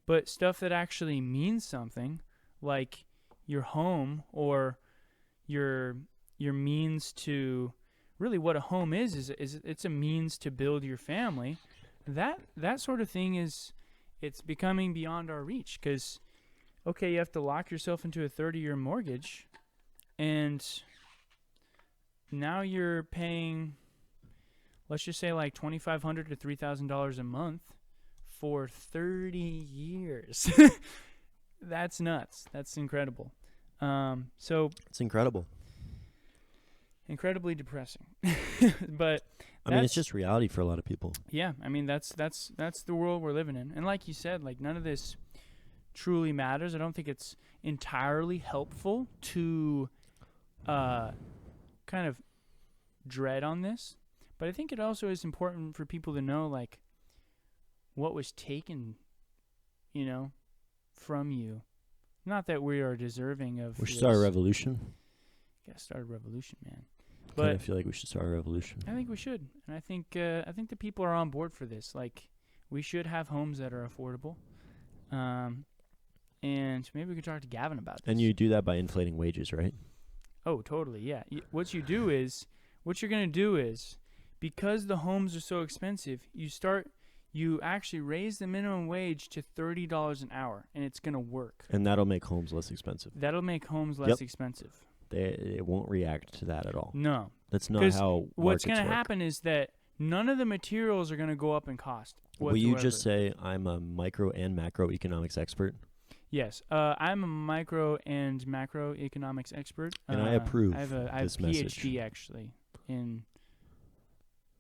But stuff that actually means something, like your home or your means to, really what a home is it's a means to build your family. That sort of thing it's becoming beyond our reach, because okay, you have to lock yourself into a 30-year mortgage, and now you're paying, let's just say like $2,500 to $3,000 a month for 30 years. That's nuts. That's incredible. So It's incredible. incredibly depressing. But I mean, it's just reality for a lot of people. yeah, I mean that's the world we're living in. And like you said, like none of this truly matters. I don't think it's entirely helpful to kind of dread on this, but I think it also is important for people to know like what was taken, you know, from you. Not that we are deserving of We should this. start a revolution. Gotta start a revolution, man. I But feel like we should start a revolution. I think we should, and I think the people are on board for this. Like, we should have homes that are affordable, and maybe we could talk to Gavin about this. And you do that by inflating wages, right? Oh, totally, yeah. What you're gonna do is, because the homes are so expensive, you actually raise the minimum wage to $30 an hour, and it's gonna work. And that'll make homes less expensive. That'll make homes less Yep. expensive. It won't react to that at all. No. That's not 'Cause how what's going to happen is that none of the materials are going to go up in cost Will you whatsoever. just say I'm a micro and macroeconomics expert? Yes. I'm a micro and macroeconomics expert. And I approve I have this PhD message. actually in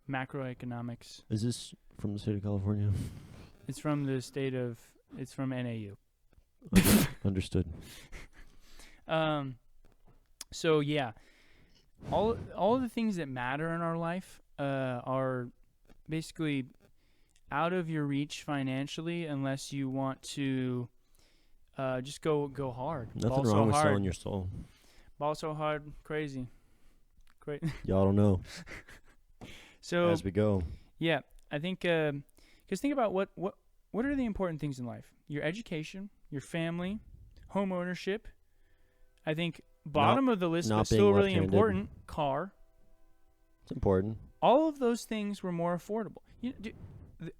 macroeconomics. Is this from the state of California? It's from NAU. Understood. So yeah, all of the things that matter in our life are basically out of your reach financially, unless you want to just go hard, Nothing wrong with selling your soul. ball so hard, crazy, great. Y'all don't know So as we go. yeah, I think because think about what are the important things in life? Your education, your family, home ownership. I think bottom of the list, not but being still really left-handed. important, car. It's important. All of those things were more affordable. The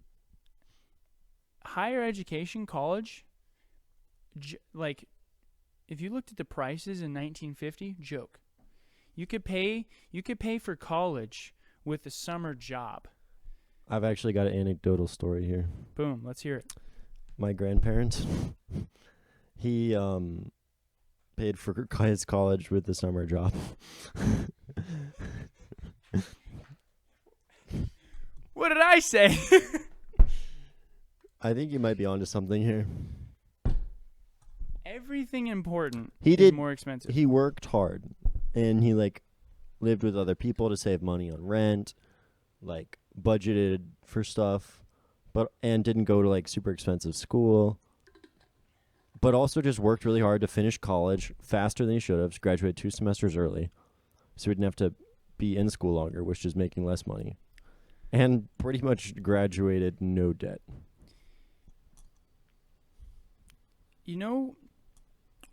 higher education, college, like if you looked at the prices in 1950, joke. You could pay for college with a summer job. I've actually got an anecdotal story here. Boom, let's hear it. My grandparents, he paid for his college with the summer job. What did I say? I think you might be onto something here. Everything important He is did- more expensive. He worked hard, and he lived with other people to save money on rent, budgeted for stuff, and didn't go to super expensive school. But also just worked really hard to finish college faster than he should have. Graduated 2 semesters early, so he didn't have to be in school longer, which is making less money. And pretty much graduated no debt. You know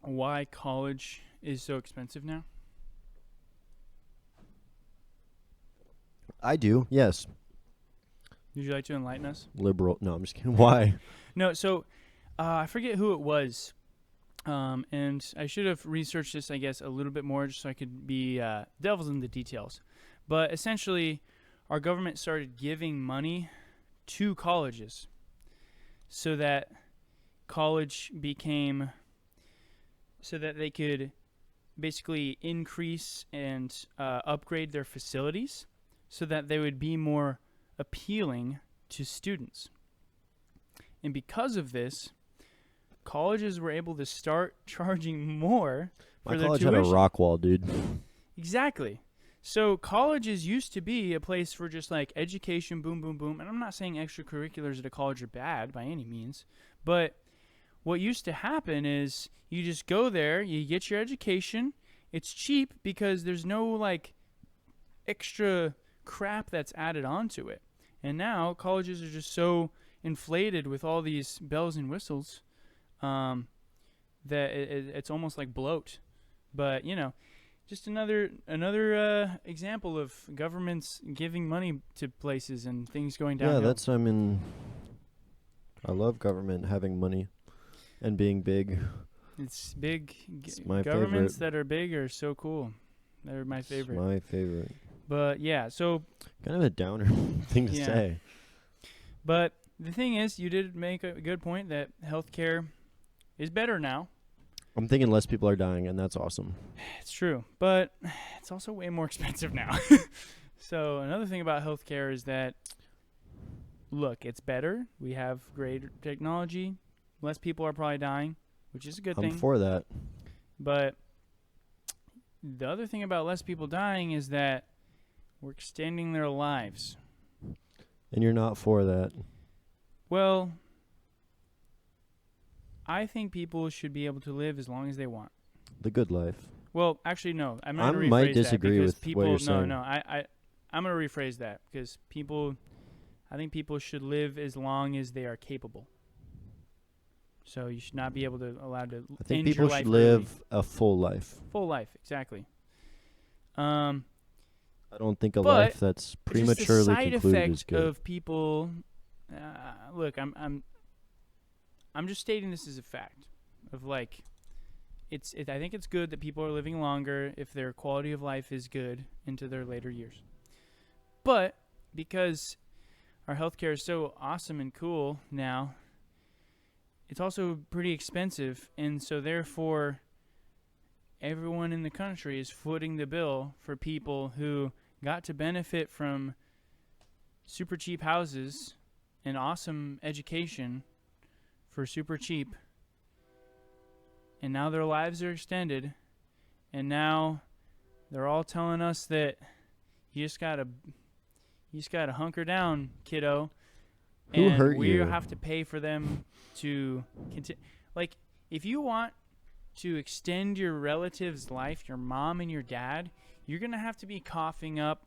why college is so expensive now? I do, yes. Would you like to enlighten us? Liberal. No, I'm just kidding. Why? No, so I forget who it was, and I should have researched this, I guess, a little bit more just so I could be devils in the details. But essentially, our government started giving money to colleges so that so that they could basically increase and upgrade their facilities so that they would be more appealing to students. And because of this, colleges were able to start charging more for My their college tuition. had a rock wall, dude. Exactly. So colleges used to be a place for just education, boom, boom, boom. And I'm not saying extracurriculars at a college are bad by any means, but what used to happen is you just go there, you get your education. It's cheap because there's no extra crap that's added onto it. And now colleges are just so inflated with all these bells and whistles that it's almost like bloat. But just another example of governments giving money to places and things going downhill. Yeah, I love government having money and being big. It's big. It's my Governments favorite. that are big are so cool. They're my favorite. It's my favorite. But yeah, so Kind of a downer thing to Yeah. say. but the thing is, you did make a good point that healthcare is better now. I'm thinking less people are dying, and that's awesome. It's true, but it's also way more expensive now. So another thing about healthcare is that, look, it's better. We have greater technology. Less people are probably dying, which is a good I'm thing. for that. But the other thing about less people dying is that we're extending their lives. And you're not for that. Well, I think people should be able to live as long as they want. The good life. Well, actually, no. I'm I going to rephrase might that disagree because with what people. you're No, saying. no. I'm going to rephrase that because people. I think people should live as long as they are capable. So you should not be allowed to I think end people your life should early. live a full life. Full life, exactly. I don't think a But life that's Just prematurely the side concluded effect is good. of people. Look, I'm just stating this as a fact of I think it's good that people are living longer if their quality of life is good into their later years. But because our healthcare is so awesome and cool now, it's also pretty expensive, and so therefore everyone in the country is footing the bill for people who got to benefit from super cheap houses and awesome education for super cheap, and now their lives are extended, And now they're all telling us that you just gotta hunker down, kiddo. Who and hurt we you? have to pay for them to continue. Like, if you want to extend your relative's life, your mom and your dad, you're gonna have to be coughing up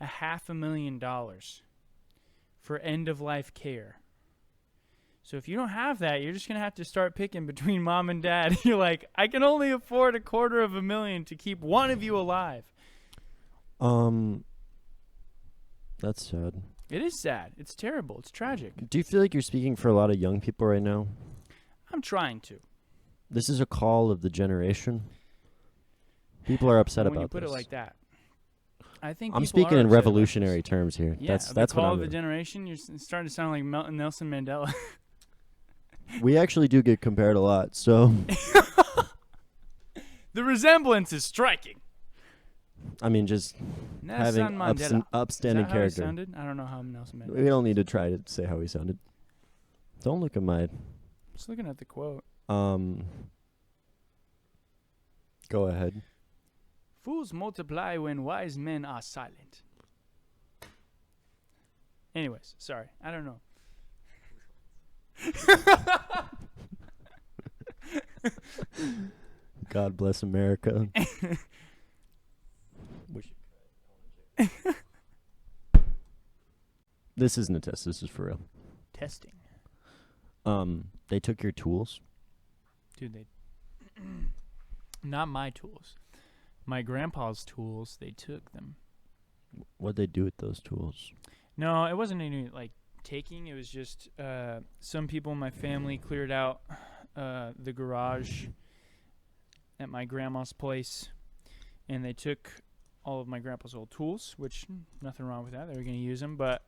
$500,000 for end of life care. So if you don't have that, you're just going to have to start picking between mom and dad. You're like, I can only afford $250,000 to keep one of you alive. That's sad. It is sad. It's terrible. It's tragic. Do you feel like you're speaking for a lot of young people right now? I'm trying to. This is a call of the generation. People are upset When about you put this. it like that. I think I'm people speaking are in upset about revolutionary this. terms here. Yeah, That's the what call I'm of the doing. generation. You're starting to sound like Nelson Mandela. We actually do get compared a lot, so The resemblance is striking. I mean, just having Nelson Mandela. upstanding Is that how he character. sounded? I don't know how Nelson Mandela. We don't need to try to say how he sounded. Don't look at my. Just looking at the quote. Go ahead. Fools multiply when wise men are silent. Anyways, sorry. I don't know. God bless America. This isn't a test. This is for real. Testing. They took your tools. Dude, they... Not my tools. My grandpa's tools, they took them. What'd they do with those tools? No, it wasn't any, like, taking. It was just some people in my family cleared out the garage at my grandma's place, and they took all of my grandpa's old tools, which nothing wrong with that. They were going to use them, but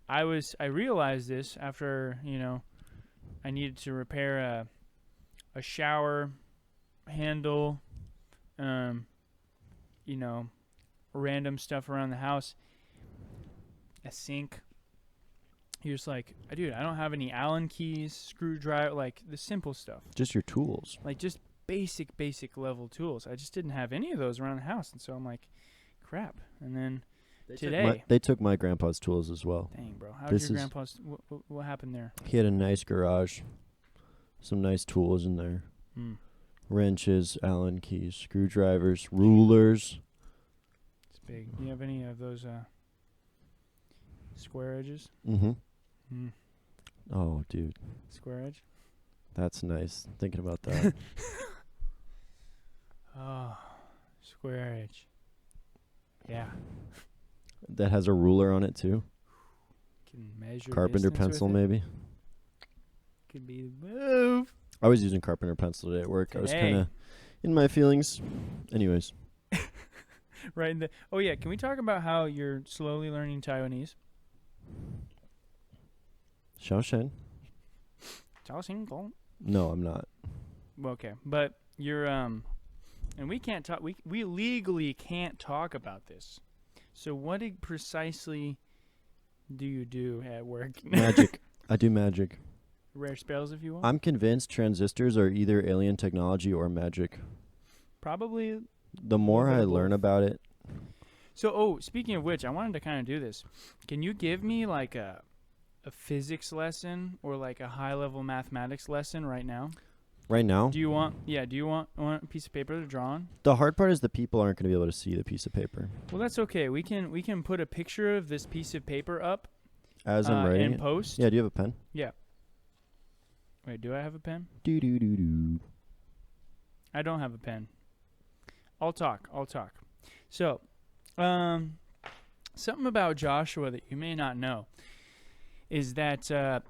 I realized this after, I needed to repair a shower handle, random stuff around the house, a sink. You're just like, dude, I don't have any Allen keys, screwdriver, like the simple stuff. Just your tools. Like just basic level tools. I just didn't have any of those around the house, and so I'm like, crap. And then today, They took my grandpa's tools as well. dang, bro, how did your grandpa's? What happened there? He had a nice garage, some nice tools in there. Wrenches, Allen keys, screwdrivers, rulers. It's big. Do you have any of those square edges? Mm-hmm. Oh, dude. Square edge? That's nice. Thinking about that. Oh, square edge. Yeah. That has a ruler on it, too. Can measure Carpenter distance pencil, with it. maybe. Could be the move. I was using carpenter pencil today at work. I was Today. kind of in my feelings. Anyways. Right in the. Oh yeah, can we talk about how you're slowly learning Taiwanese? Shaoshan? No, I'm not. Okay, but you're and we can't talk. We legally can't talk about this. So what precisely do you do at work? Magic. I do magic. Rare spells, if you want. I'm convinced transistors are either alien technology or magic. Probably. The more bit I of learn both. about it. So, speaking of which, I wanted to kind of do this. Can you give me like a physics lesson or like a high-level mathematics lesson right now? Right now, Do you want a piece of paper to draw on? the hard part is the people aren't going to be able to see the piece of paper. Well, that's okay. We can put a picture of this piece of paper up As I'm writing in it. post. Yeah, do you have a pen? Yeah. Wait, do I have a pen? Do. I don't have a pen. I'll talk. So, something about Joshua that you may not know is that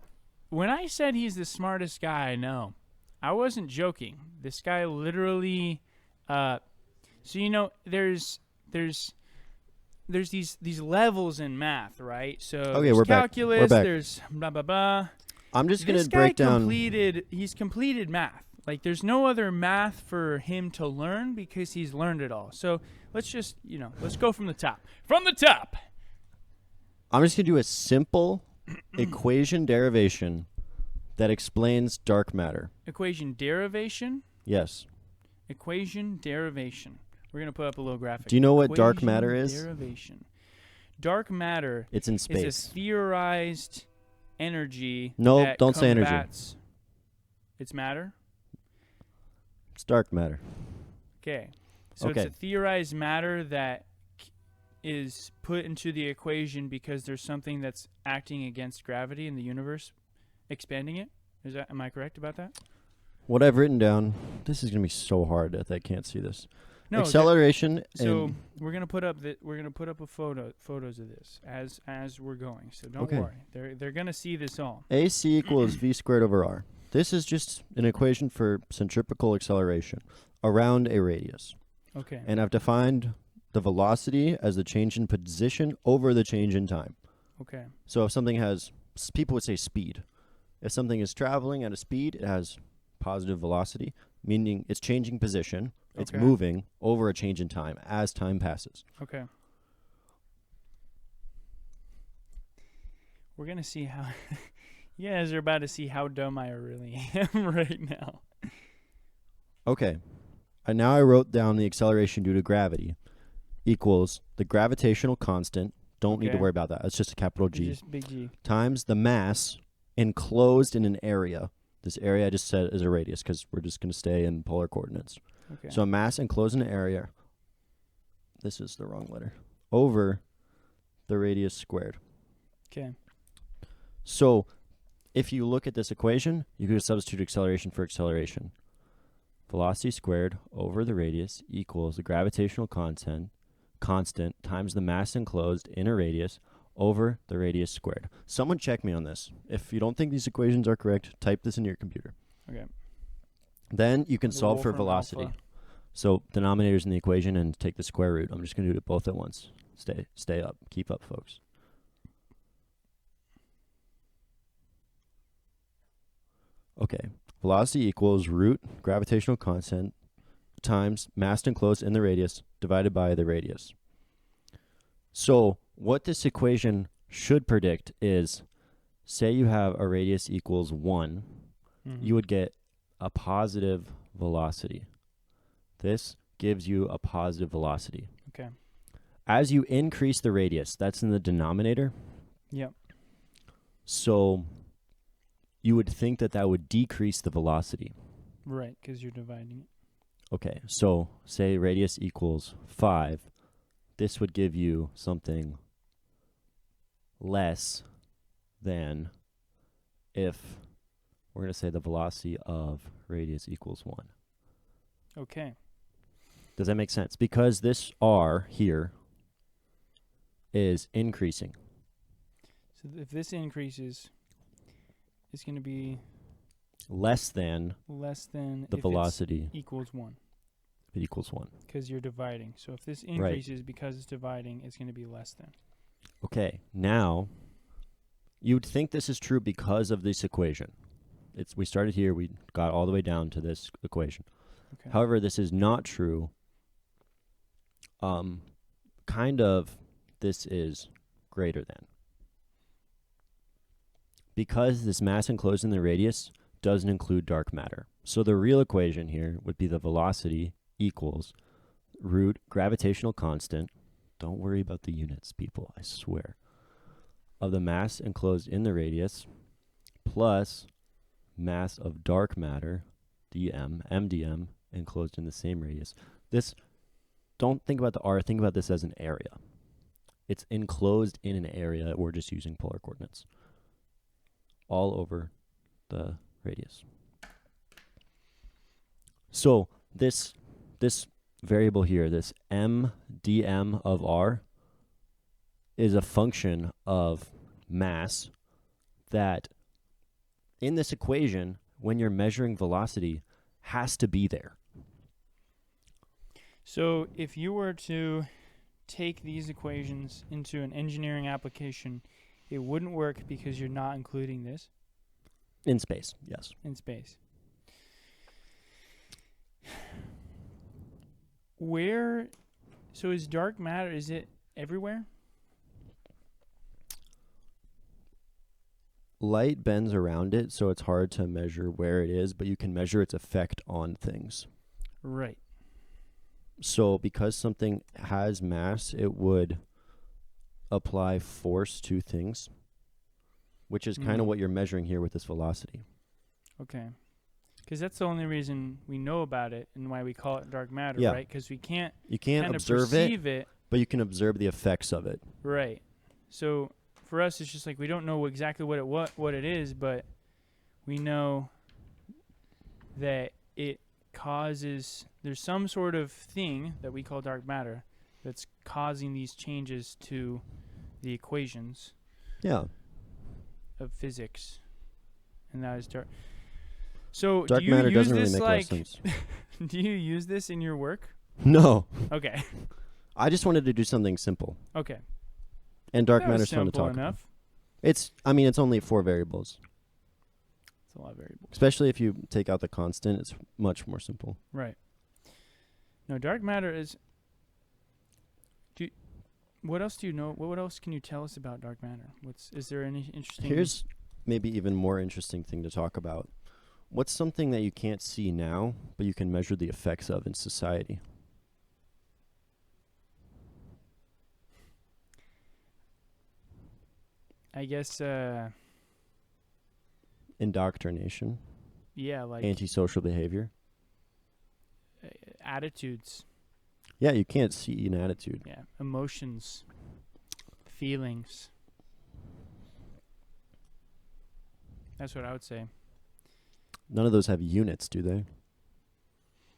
when I said he's the smartest guy I know, I wasn't joking. This guy literally, there's these levels in math, right? So Okay, there's we're back. calculus, We're back. there's blah blah blah. I'm just going This to guy break down. he's completed math. Like there's no other math for him to learn because he's learned it all. So let's just, let's go from the top. From the top. I'm just going to do a simple equation derivation that explains dark matter. Equation derivation. Yes. Equation derivation. We're gonna put up a little graphic. Do you know what dark Equation matter is? Derivation. Dark matter It's in is a space. theorized energy. No, that don't say energy. combats- It's matter. It's dark matter. Okay. So Okay. it's a theorized matter that is put into the equation because there's something that's acting against gravity in the universe, expanding it. Am I correct about that? What I've written down, this is going to be so hard that I can't see this. No. Acceleration So and we're gonna put up a photos of this as we're going. So don't Okay. worry. They're gonna see this all. AC equals v squared over r. This is just an equation for centripetal acceleration around a radius. Okay. And I've defined the velocity as the change in position over the change in time. Okay. So if something has, people would say speed. If something is traveling at a speed, it has positive velocity, meaning it's changing position. It's Okay. moving over a change in time as time passes. Okay. We're gonna see how. You guys are about to see how dumb I really am right now. Okay. And now I wrote down the acceleration due to gravity equals the gravitational constant. Don't need to Okay. worry about that. It's just a capital G. Just big G. Times the mass enclosed in an area. This area I just said is a radius because we're just going to stay in polar coordinates. Okay. So a mass enclosed in an area. This is the wrong letter. Over the radius squared. Okay. So if you look at this equation, you could substitute acceleration for acceleration. Velocity squared over the radius equals the gravitational constant times the mass enclosed in a radius over the radius squared. Someone check me on this. If you don't think these equations are correct, type this in your computer. Okay. Then you can The solve for Wolfram velocity. alpha. So denominators in the equation and take the square root. I'm just going to do it both at once. Stay up. Keep up, folks. Okay. Velocity equals root gravitational constant times mass enclosed in the radius divided by the radius. So what this equation should predict is, say you have a radius equals 1, Mhm. you would get a positive velocity. This gives you a positive velocity. Okay. As you increase the radius, that's in the denominator. Yep. So you would think that that would decrease the velocity. Right, because you're dividing it. Okay, so say radius equals 5. This would give you something less than if we're going to say the velocity of radius equals 1. Okay. Does that make sense? Because this r here is increasing. So if this increases, it's going to be Less than less than the if velocity it's equals 1 if it equals 1. because you're dividing. So if this increases because it's dividing, it's going to be less than. Okay, now you'd think this is true because of this equation. We started here, we got all the way down to this equation. Okay. However, this is not true. Kind of this is greater than. Because this mass enclosed in the radius doesn't include dark matter. So the real equation here would be the velocity equals root gravitational constant. Don't worry about the units, people, I swear. Of the mass enclosed in the radius plus mass of dark matter, mdm, enclosed in the same radius. This, don't think about the r, think about this as an area. It's enclosed in an area. We're just using polar coordinates. All over the radius. So this variable here, this mdm of r, is a function of mass that in this equation, when you're measuring velocity, has to be there. So if you were to take these equations into an engineering application, it wouldn't work because you're not including this In space, yes. in space. So is dark matter, is it everywhere? Light bends around it, so it's hard to measure where it is, but you can measure its effect on things. Right. So because something has mass, it would apply force to things, which is kind of what you're measuring here with this velocity. Okay. Because that's the only reason we know about it and why we call it dark matter, Yeah. right? Because we can't You can't kind of observe perceive it. but you can observe the effects of it. Right. So for us, it's just like we don't know exactly what it is, but we know that it causes. There's some sort of thing that we call dark matter that's causing these changes to the equations Yeah. of physics, and that is dark. So Dark do you matter use doesn't really this make a lot of sense. do you use this in your work? No. Okay. I just wanted to do something simple. Okay. And dark That was matter's fun to simple talk about. enough. It's only 4 variables. It's a lot of variables. Especially if you take out the constant, it's much more simple. Right. No, dark matter is. What else do you know? What else can you tell us about dark matter? Is there any interesting? Here's maybe even more interesting thing to talk about. What's something that you can't see now, but you can measure the effects of in society? I guess. Indoctrination, Yeah, like antisocial behavior. attitudes. Yeah, you can't see an attitude. Yeah, emotions, feelings. That's what I would say. None of those have units, do they?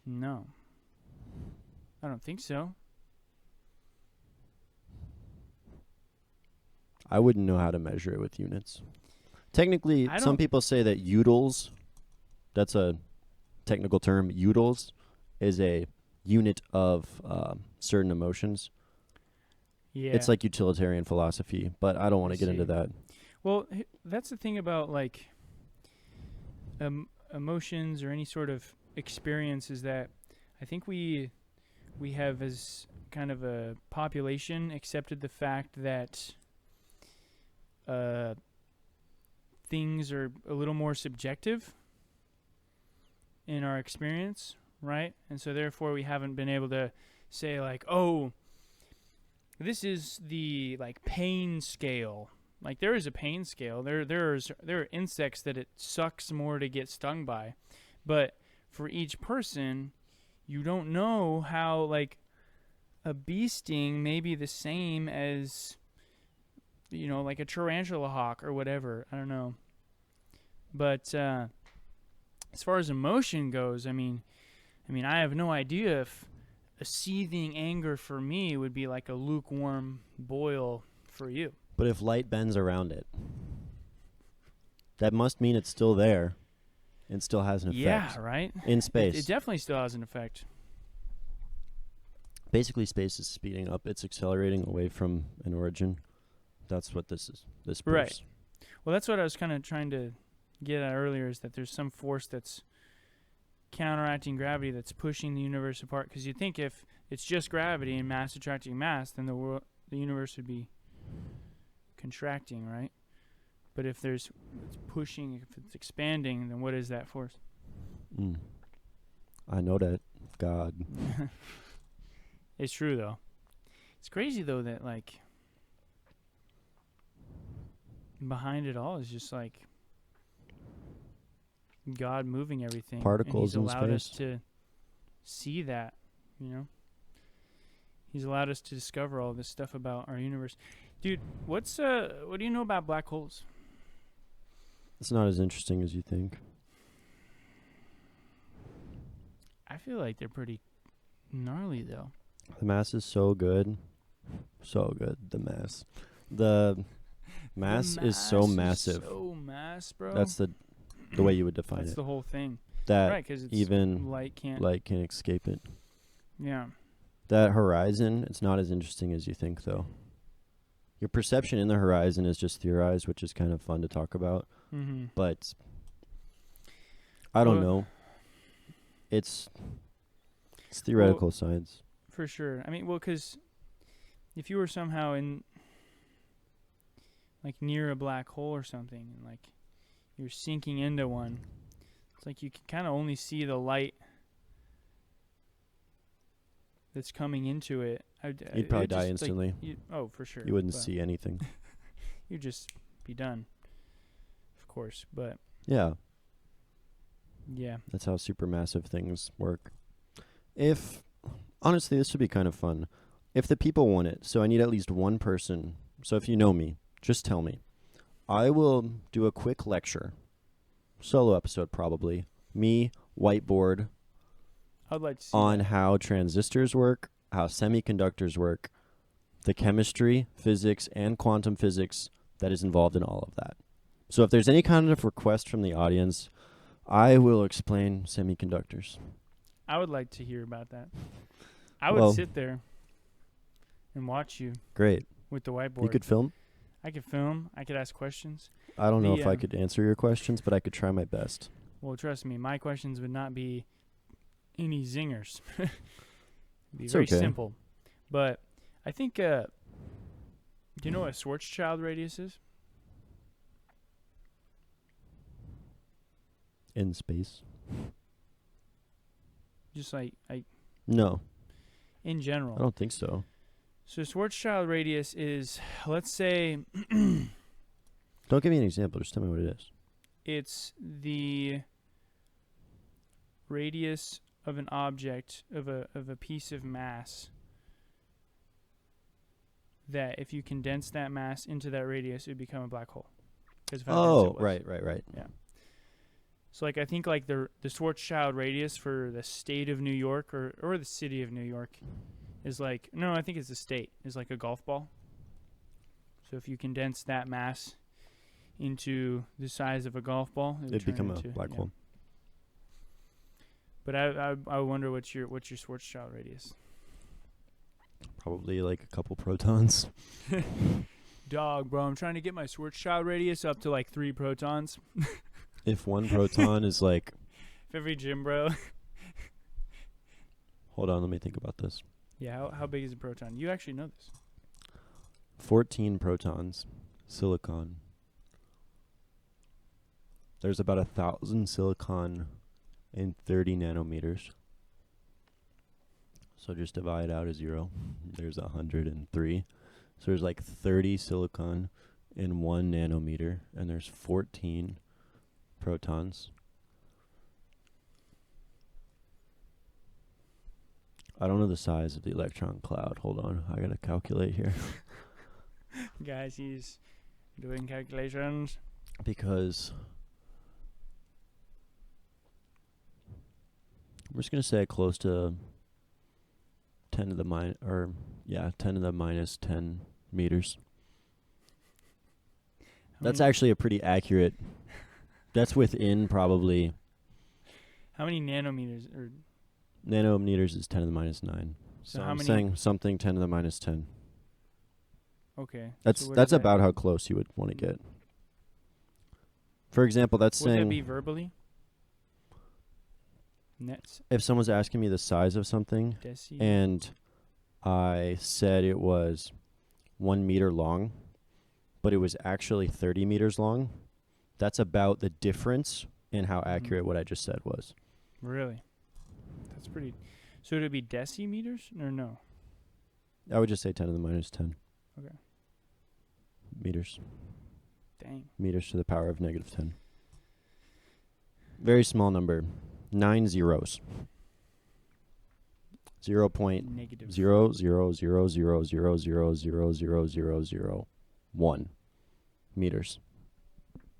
No, I don't think so. I wouldn't know how to measure it with units. Technically, I some don't- people say that utils, that's a technical term, utils is a unit of certain emotions. Yeah, It's like utilitarian philosophy, but I don't want I to get into see. that. Well, that's the thing about like emotions or any sort of experience is that I think we have as kind of a population accepted the fact that things are a little more subjective in our experience, right? And so therefore we haven't been able to say like, oh, this is the like pain scale. Like there is a pain scale. There are insects that it sucks more to get stung by. But for each person, you don't know how like a bee sting may be the same as like a tarantula hawk or whatever. I don't know. But as far as emotion goes, I mean I have no idea if a seething anger for me would be like a lukewarm boil for you. But if light bends around it, that must mean it's still there and still has an effect. Yeah, right? In space. It definitely still has an effect. Basically, space is speeding up. It's accelerating away from an origin. That's what this is. This proves. Right. Well, that's what I was kind of trying to get at earlier, is that there's some force that's counteracting gravity that's pushing the universe apart. Because you think if it's just gravity and mass attracting mass, then the universe would be contracting, right? But if it's pushing, if it's expanding, then what is that force? I know that. God. It's true, though. It's crazy, though, that, like, behind it all is just, like, God moving everything. Particles and in He's allowed us space. to see that, He's allowed us to discover all this stuff about our universe. Dude, what do you know about black holes? It's not as interesting as you think. I feel like they're pretty gnarly, though. The mass is so good. So good, the mass. The mass is so massive. So mass, bro. That's the way you would define That's it. the whole thing. That Right, because even light can't. light can escape it. Yeah. That horizon, it's not as interesting as you think, though. Your perception in the horizon is just theorized, which is kind of fun to talk about. Mm-hmm. But I don't Well- know. It's theoretical science. For sure. I mean, well, because if you were somehow near a black hole or something, and like you're sinking into one, it's like you can kind of only see the light that's coming into it, You'd probably it die just, like, instantly. oh, for sure. You wouldn't but see anything. You'd just be done, of course. But Yeah, yeah, that's how supermassive things work. If honestly, this would be kind of fun. If the people want it, so I need at least one person. So if you know me, just tell me. I will do a quick lecture, solo episode probably. Me, whiteboard, I'd like to see on that. how transistors work, how semiconductors work, the chemistry, physics, and quantum physics that is involved in all of that. So if there's any kind of request from the audience, I will explain semiconductors. I would like to hear about that. I would Well, sit there and watch you great. with the whiteboard. You could film. I could film. I could ask questions. I don't know The, if I could answer your questions, but I could try my best. Well, trust me, my questions would not be any zingers. It'd be It's very okay. simple. But I think, do you know what a Schwarzschild radius is? In space? Just like No, in general. I don't think so. So Schwarzschild radius is, let's say, Don't give me an example. Just tell me what it is. it's the radius of an object of a piece of mass that if you condense that mass into that radius, it would become a black hole. 'Cause of how dense Oh, it was. right. So like I think like the Schwarzschild radius for the state of New York or the city of New York is like, no, I think it's the state, is like a golf ball. So if you condense that mass into the size of a golf ball, it would It'd turn become a into, black yeah. hole. But I wonder what's your Schwarzschild radius. Probably like a couple protons. Dog, bro, I'm trying to get my Schwarzschild radius up to like 3 protons. If one proton is like, If every gym bro. hold on, let me think about this. Yeah, how big is a proton? You actually know this. 14 protons, silicon. There's about 1,000 silicon in 30 nanometers. So just divide out a 0. There's 103. So there's like 30 silicon in 1 nanometer, and there's 14 protons. I don't know the size of the electron cloud. Hold on, I gotta calculate here. Guys, he's doing calculations. Because we're just gonna say close to 10 to the 10 to the minus 10 meters. That's actually a pretty accurate. That's within probably How many nanometers or nanometers is 10 to the minus 9. So So how I'm many- saying something 10 to the minus 10. okay? That's so what that's is that? about how close you would want to get. For example, that's Would that saying be verbally? Nets, if someone's asking me the size of something deci. and I said it was 1 meter long, but it was actually 30 meters long, that's about the difference in how accurate what I just said was. Really? That's pretty. So would it be decimeters or no? I would just say 10 to the minus 10. Okay. Meters. Dang. Meters to the power of negative 10. Very small number. 9 zeros. 0.00000000001 Negative. meters.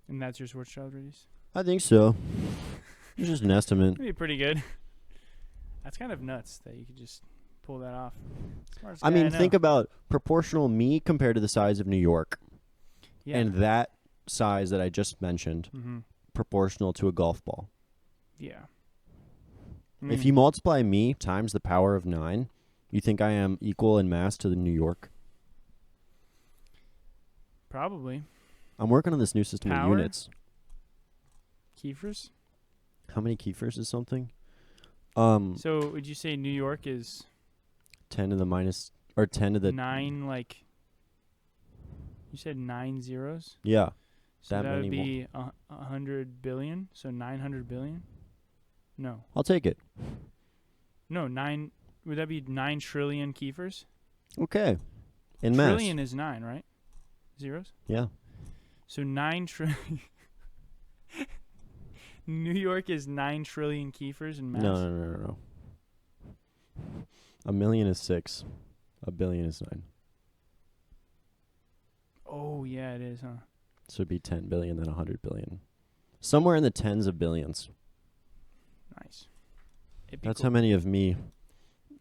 And that's your Schwarzschild radius? I think so. It's just an estimate. That'd be pretty good. That's kind of nuts that you could just pull that off. Smartest I guy mean, know. think about proportional me compared to the size of New York. Yeah. And that size that I just mentioned, Mm-hmm. proportional to a golf ball. Yeah. If you multiply me times the power of 9, you think I am equal in mass to the New York? Probably. I'm working on this new system Power? of units. Kiefer's? How many Kiefer's is something? So would you say New York is 10 to the minus, or 10 to the, 9, like, you said 9 zeros? yeah. So That that would many be 100 billion? So 900 billion? No. I'll take it. No, 9. would that be 9 trillion keepers? Okay. In mass. Trillion is 9, right? Zeros? Yeah. So 9 trillion. New York is 9 trillion keepers in mass? No. A million is 6. A billion is 9. Oh, yeah, it is, huh? So it'd be 10 billion, then 100 billion. Somewhere in the tens of billions. Nice. That's how many of me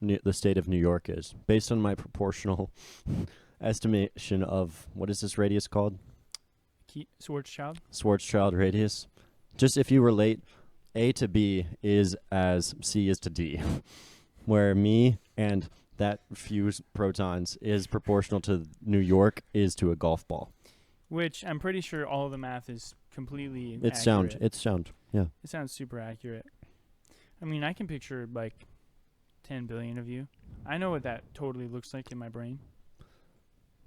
the state of New York is, based on my proportional estimation of, what is this radius called? Schwarzschild radius. Just if you relate A to B is as C is to D, where me and that few protons is proportional to New York is to a golf ball. Which I'm pretty sure all of the math is completely accurate. It's sound, yeah. It sounds super accurate. I mean, I can picture like 10 billion of you. I know what that totally looks like in my brain.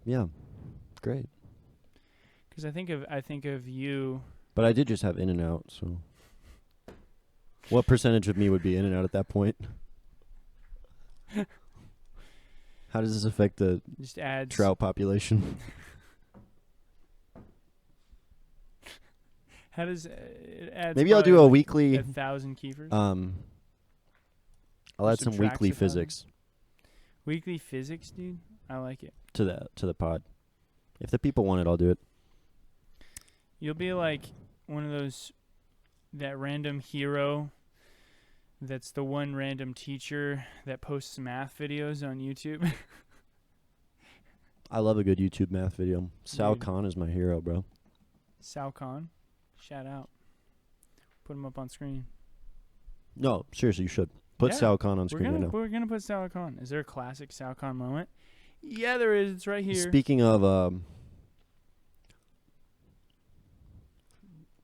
Yeah, great. Because I think of you. But I did just have in and out, so what percentage of me would be in and out at that point? How does this affect the just adds trout population? How does it adds? Maybe I'll do a weekly 1,000 keepers. I'll add some weekly physics. Weekly physics, dude. I like it. To the pod. If the people want it, I'll do it. You'll be like one of those, that random hero. That's the one random teacher that posts math videos on YouTube. I love a good YouTube math video. Sal Dude. Khan is my hero, bro. Sal Khan, shout out. Put him up on screen. No, seriously, you should. Put Sal Khan on screen right now. We're gonna put Sal Khan. Is there a classic Sal Khan moment? Yeah, there is. It's right here. Speaking of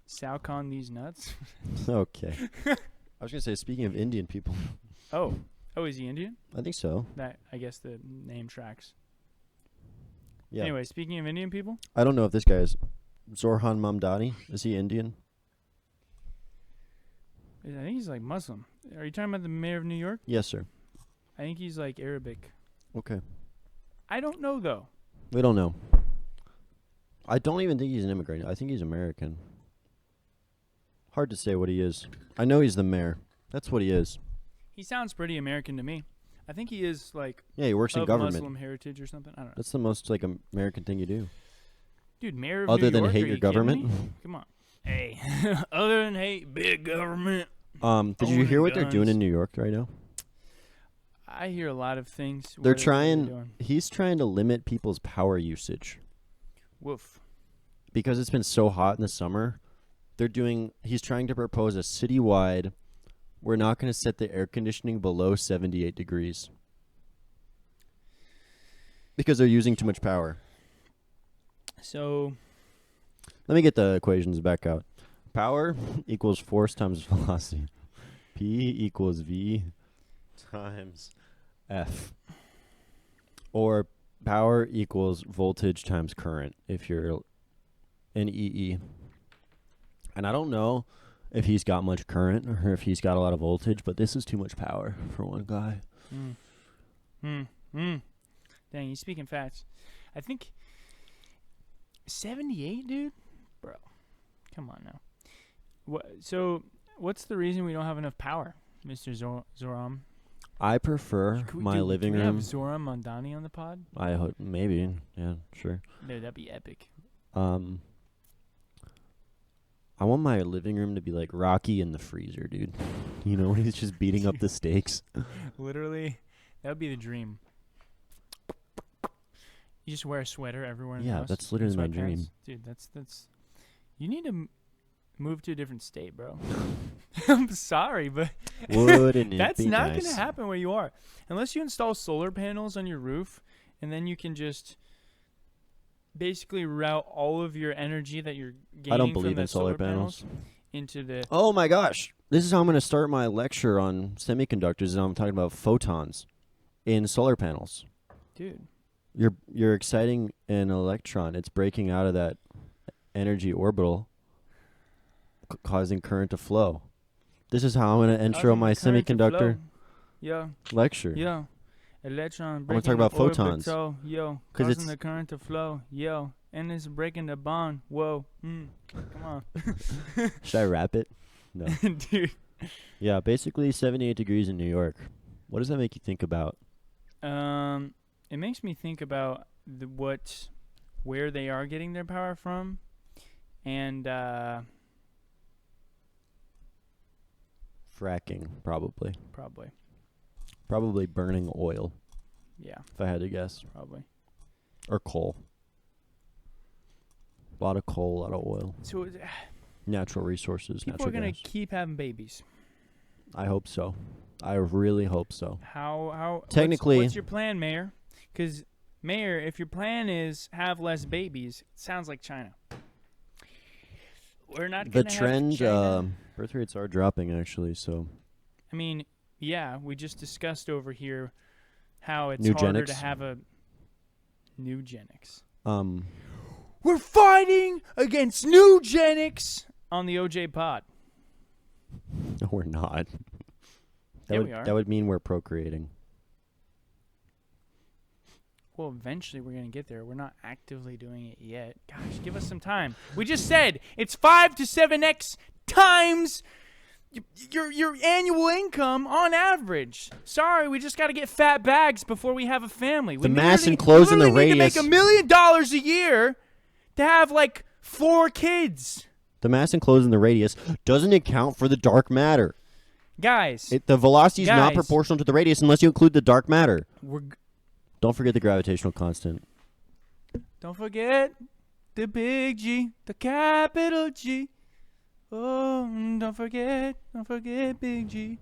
Sal Khan these nuts. okay. I was gonna say, speaking of Indian people. Oh, is he Indian? I think so. That, I guess the name tracks. Yeah. Anyway, speaking of Indian people, I don't know if this guy is Zorhan Mamdani. Is he Indian? I think he's like Muslim. Are you talking about the mayor of New York? Yes, sir. I think he's like Arabic. Okay. I don't know though. We don't know. I don't even think he's an immigrant. I think he's American. Hard to say what he is. I know he's the mayor. That's what he is. He sounds pretty American to me. I think he is like Yeah, he works in of government. Muslim heritage or something. I don't know. That's the most like American thing you do. Dude, mayor of Other New than York, hate are your you kidding government? me? Come on. Hey, other than hate big government. Did you hear what they're doing in New York right now? I hear a lot of things. They're What are they trying. doing? He's trying to limit people's power usage Woof. because it's been so hot in the summer. He's trying to propose a citywide. We're not going to set the air conditioning below 78 degrees because they're using too much power. So, Let me get the equations back out. Power equals force times velocity. P equals V times F. Or power equals voltage times current if you're an EE. And I don't know if he's got much current or if he's got a lot of voltage, but this is too much power for one guy. Dang, he's speaking facts. I think 78, dude? Bro, come on now. So, what's the reason we don't have enough power, Mr. Zoram? I prefer my living Can we room. have Zoram Mondani on the pod? I hope maybe. Yeah, sure. Dude, that'd be epic. I want my living room to be like Rocky in the freezer, dude. You know, when he's just beating up the steaks. Literally, that would be the dream. You just wear a sweater everywhere in the Yeah, house. that's literally my sweatpants. dream. Dude, that's. You need to move to a different state, bro. I'm sorry, but Wouldn't it that's be not nice? going to happen where you are. Unless you install solar panels on your roof, and then you can just basically route all of your energy that you're gaining I don't from believe in that solar panels. into the... Oh my gosh. This is how I'm going to start my lecture on semiconductors, and I'm talking about photons in solar panels. Dude. You're exciting an electron. It's breaking out of that energy orbital, causing current to flow. This is how I'm going to intro my semiconductor. Yo, lecture. yo. Electron gonna breaking talk the about photons. orbital, yo, 'Cause causing it's- the current to flow, yo, and it's breaking the bond, whoa, come on, Should I wrap it? No. dude. Yeah, basically 78 degrees in New York. What does that make you think about? It makes me think about where they are getting their power from, and Fracking, probably. probably, Burning oil, yeah, if I had to guess. probably. Or coal. A lot of coal, a lot of oil. So Natural resources, people natural are gonna gas. keep having babies. I hope so. I really hope so. How Technically- what's your plan, Mayor? Because Mayor, if your plan is have less babies, it sounds like China. We're not The gonna trend, have China. birth rates are dropping, actually, so. I mean, yeah, we just discussed over here how it's harder to Nugenics? have a nugenics. Um, We're fighting against nugenics on the OJ pod. no, we're not. Yeah, we are. That would mean we're procreating. Well, eventually we're going to get there. We're not actively doing it yet. Gosh, give us some time. We just said it's 5 to 7x times your annual income on average. Sorry, we just got to get fat bags before we have a family. The mass enclosed in the we need radius. to make $1 million a year to have like 4 kids. The mass enclosed in the radius doesn't account for the dark matter. Guys, The velocity is not Guys. proportional to the radius unless you include the dark matter. we're Don't forget the gravitational constant. don't forget the big G, the capital G. Oh, don't forget big G.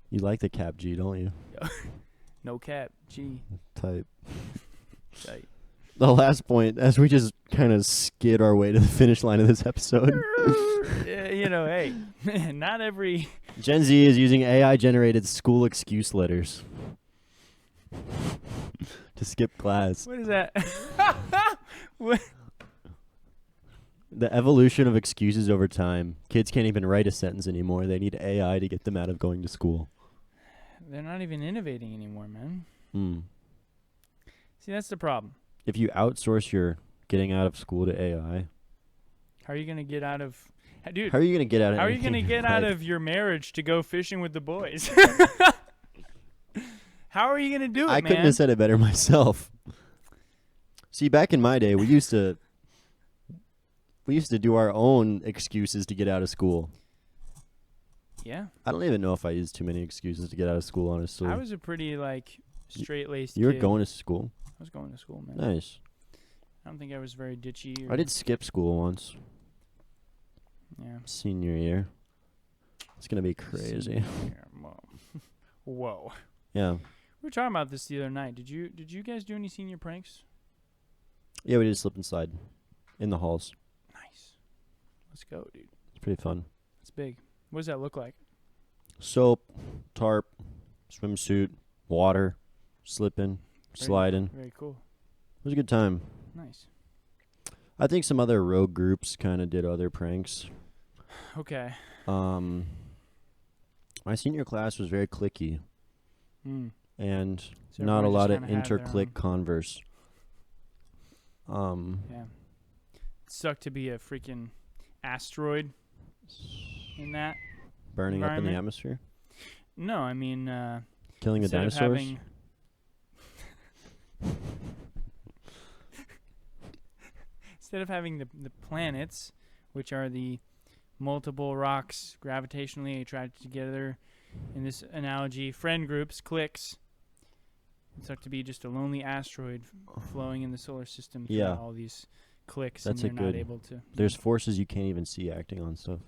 You like the cap G, don't you? No cap G. Type. Tight. The last point, as we just kind of skid our way to the finish line of this episode. Hey, not every. Gen Z is using AI-generated school excuse letters to skip class. What is that? What? The evolution of excuses over time. Kids can't even write a sentence anymore. They need AI to get them out of going to school. They're not even innovating anymore, man. See, that's the problem. If you outsource your getting out of school to AI, How are you gonna get out of, dude? how are you going to get out of How are you anything gonna in get out life? of your marriage to go fishing with the boys? How are you gonna do it, I man? couldn't have said it better myself. See, back in my day, we used to do our own excuses to get out of school. Yeah, I don't even know if I used too many excuses to get out of school, honestly. I was a pretty straight-laced You were kid. going to school? I was going to school, man. Nice. I don't think I was very ditchy. I did skip school once, Yeah. senior year. It's going to be crazy. Whoa. Yeah. We were talking about this the other night. Did you guys do any senior pranks? Yeah, we did slip and slide in the halls. Nice. Let's go, dude. It's pretty fun. It's big. What does that look like? Soap, tarp, swimsuit, water, slipping, sliding. Very cool. It was a good time. Nice. I think some other rogue groups kind of did other pranks. Okay. My senior class was very cliquey and So not a everyone lot just of kinda had their inter-click converse. Yeah. It sucked to be a freaking asteroid in that. Burning up in the environment? atmosphere, No, I mean, killing the instead of dinosaurs. having instead of having the planets, which are the multiple rocks gravitationally attracted together, in this analogy, friend groups, cliques, it's up to be just a lonely asteroid flowing in the solar system through Yeah. all these cliques, That's and a you're not good- able to. There's forces you can't even see acting on stuff.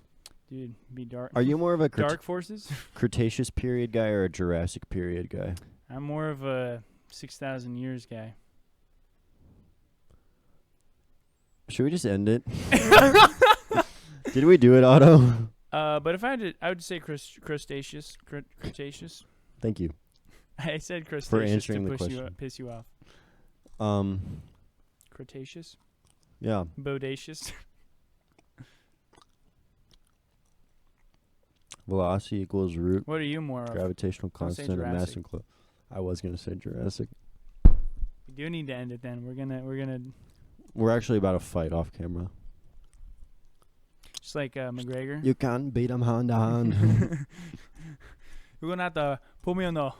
Dude, be dark. Are you more of a dark forces? Cretaceous period guy or a Jurassic period guy? I'm more of a 6,000 years guy. Should we just end it? Did we do it, Otto? But if I had to, I would say Cretaceous. Cretaceous. Thank you. I said Cretaceous For answering to the push you question. piss you off. Cretaceous? Yeah. Bodacious? Velocity equals root What are you more of? gravitational Don't say constant of mass Jurassic. and close. I was gonna say Jurassic. We do need to end it then. We're gonna We're actually about to fight off camera. just like McGregor. You can't beat him hand to hand. You're gonna have to put me on the.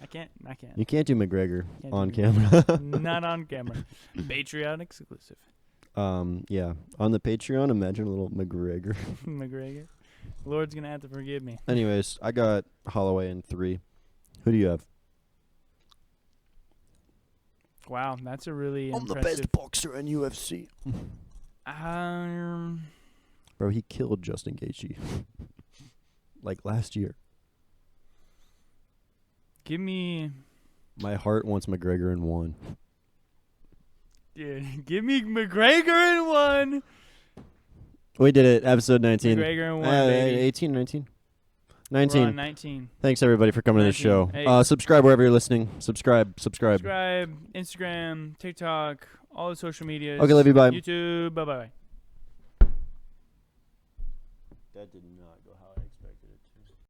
I can't. You can't do McGregor Can't do on McGregor. camera. Not on camera. Patreon exclusive. Yeah. On the Patreon, imagine a little McGregor. McGregor. Lord's gonna have to forgive me. Anyways, I got Holloway in 3. Who do you have? Wow, that's a really I'm the impressive. best boxer in UFC. Bro, he killed Justin Gaethje. Like last year. Give me, My heart wants McGregor in 1. dude. Give me McGregor in 1. We did it. Episode 19. McGregor in 1, baby. 18, 19. We're 19. on 19. Thanks everybody for coming to the 19. show. Hey. Subscribe wherever you're listening. Subscribe. Subscribe. Instagram, TikTok, all the social medias. Okay, love you. Bye. YouTube. Bye bye. That did not.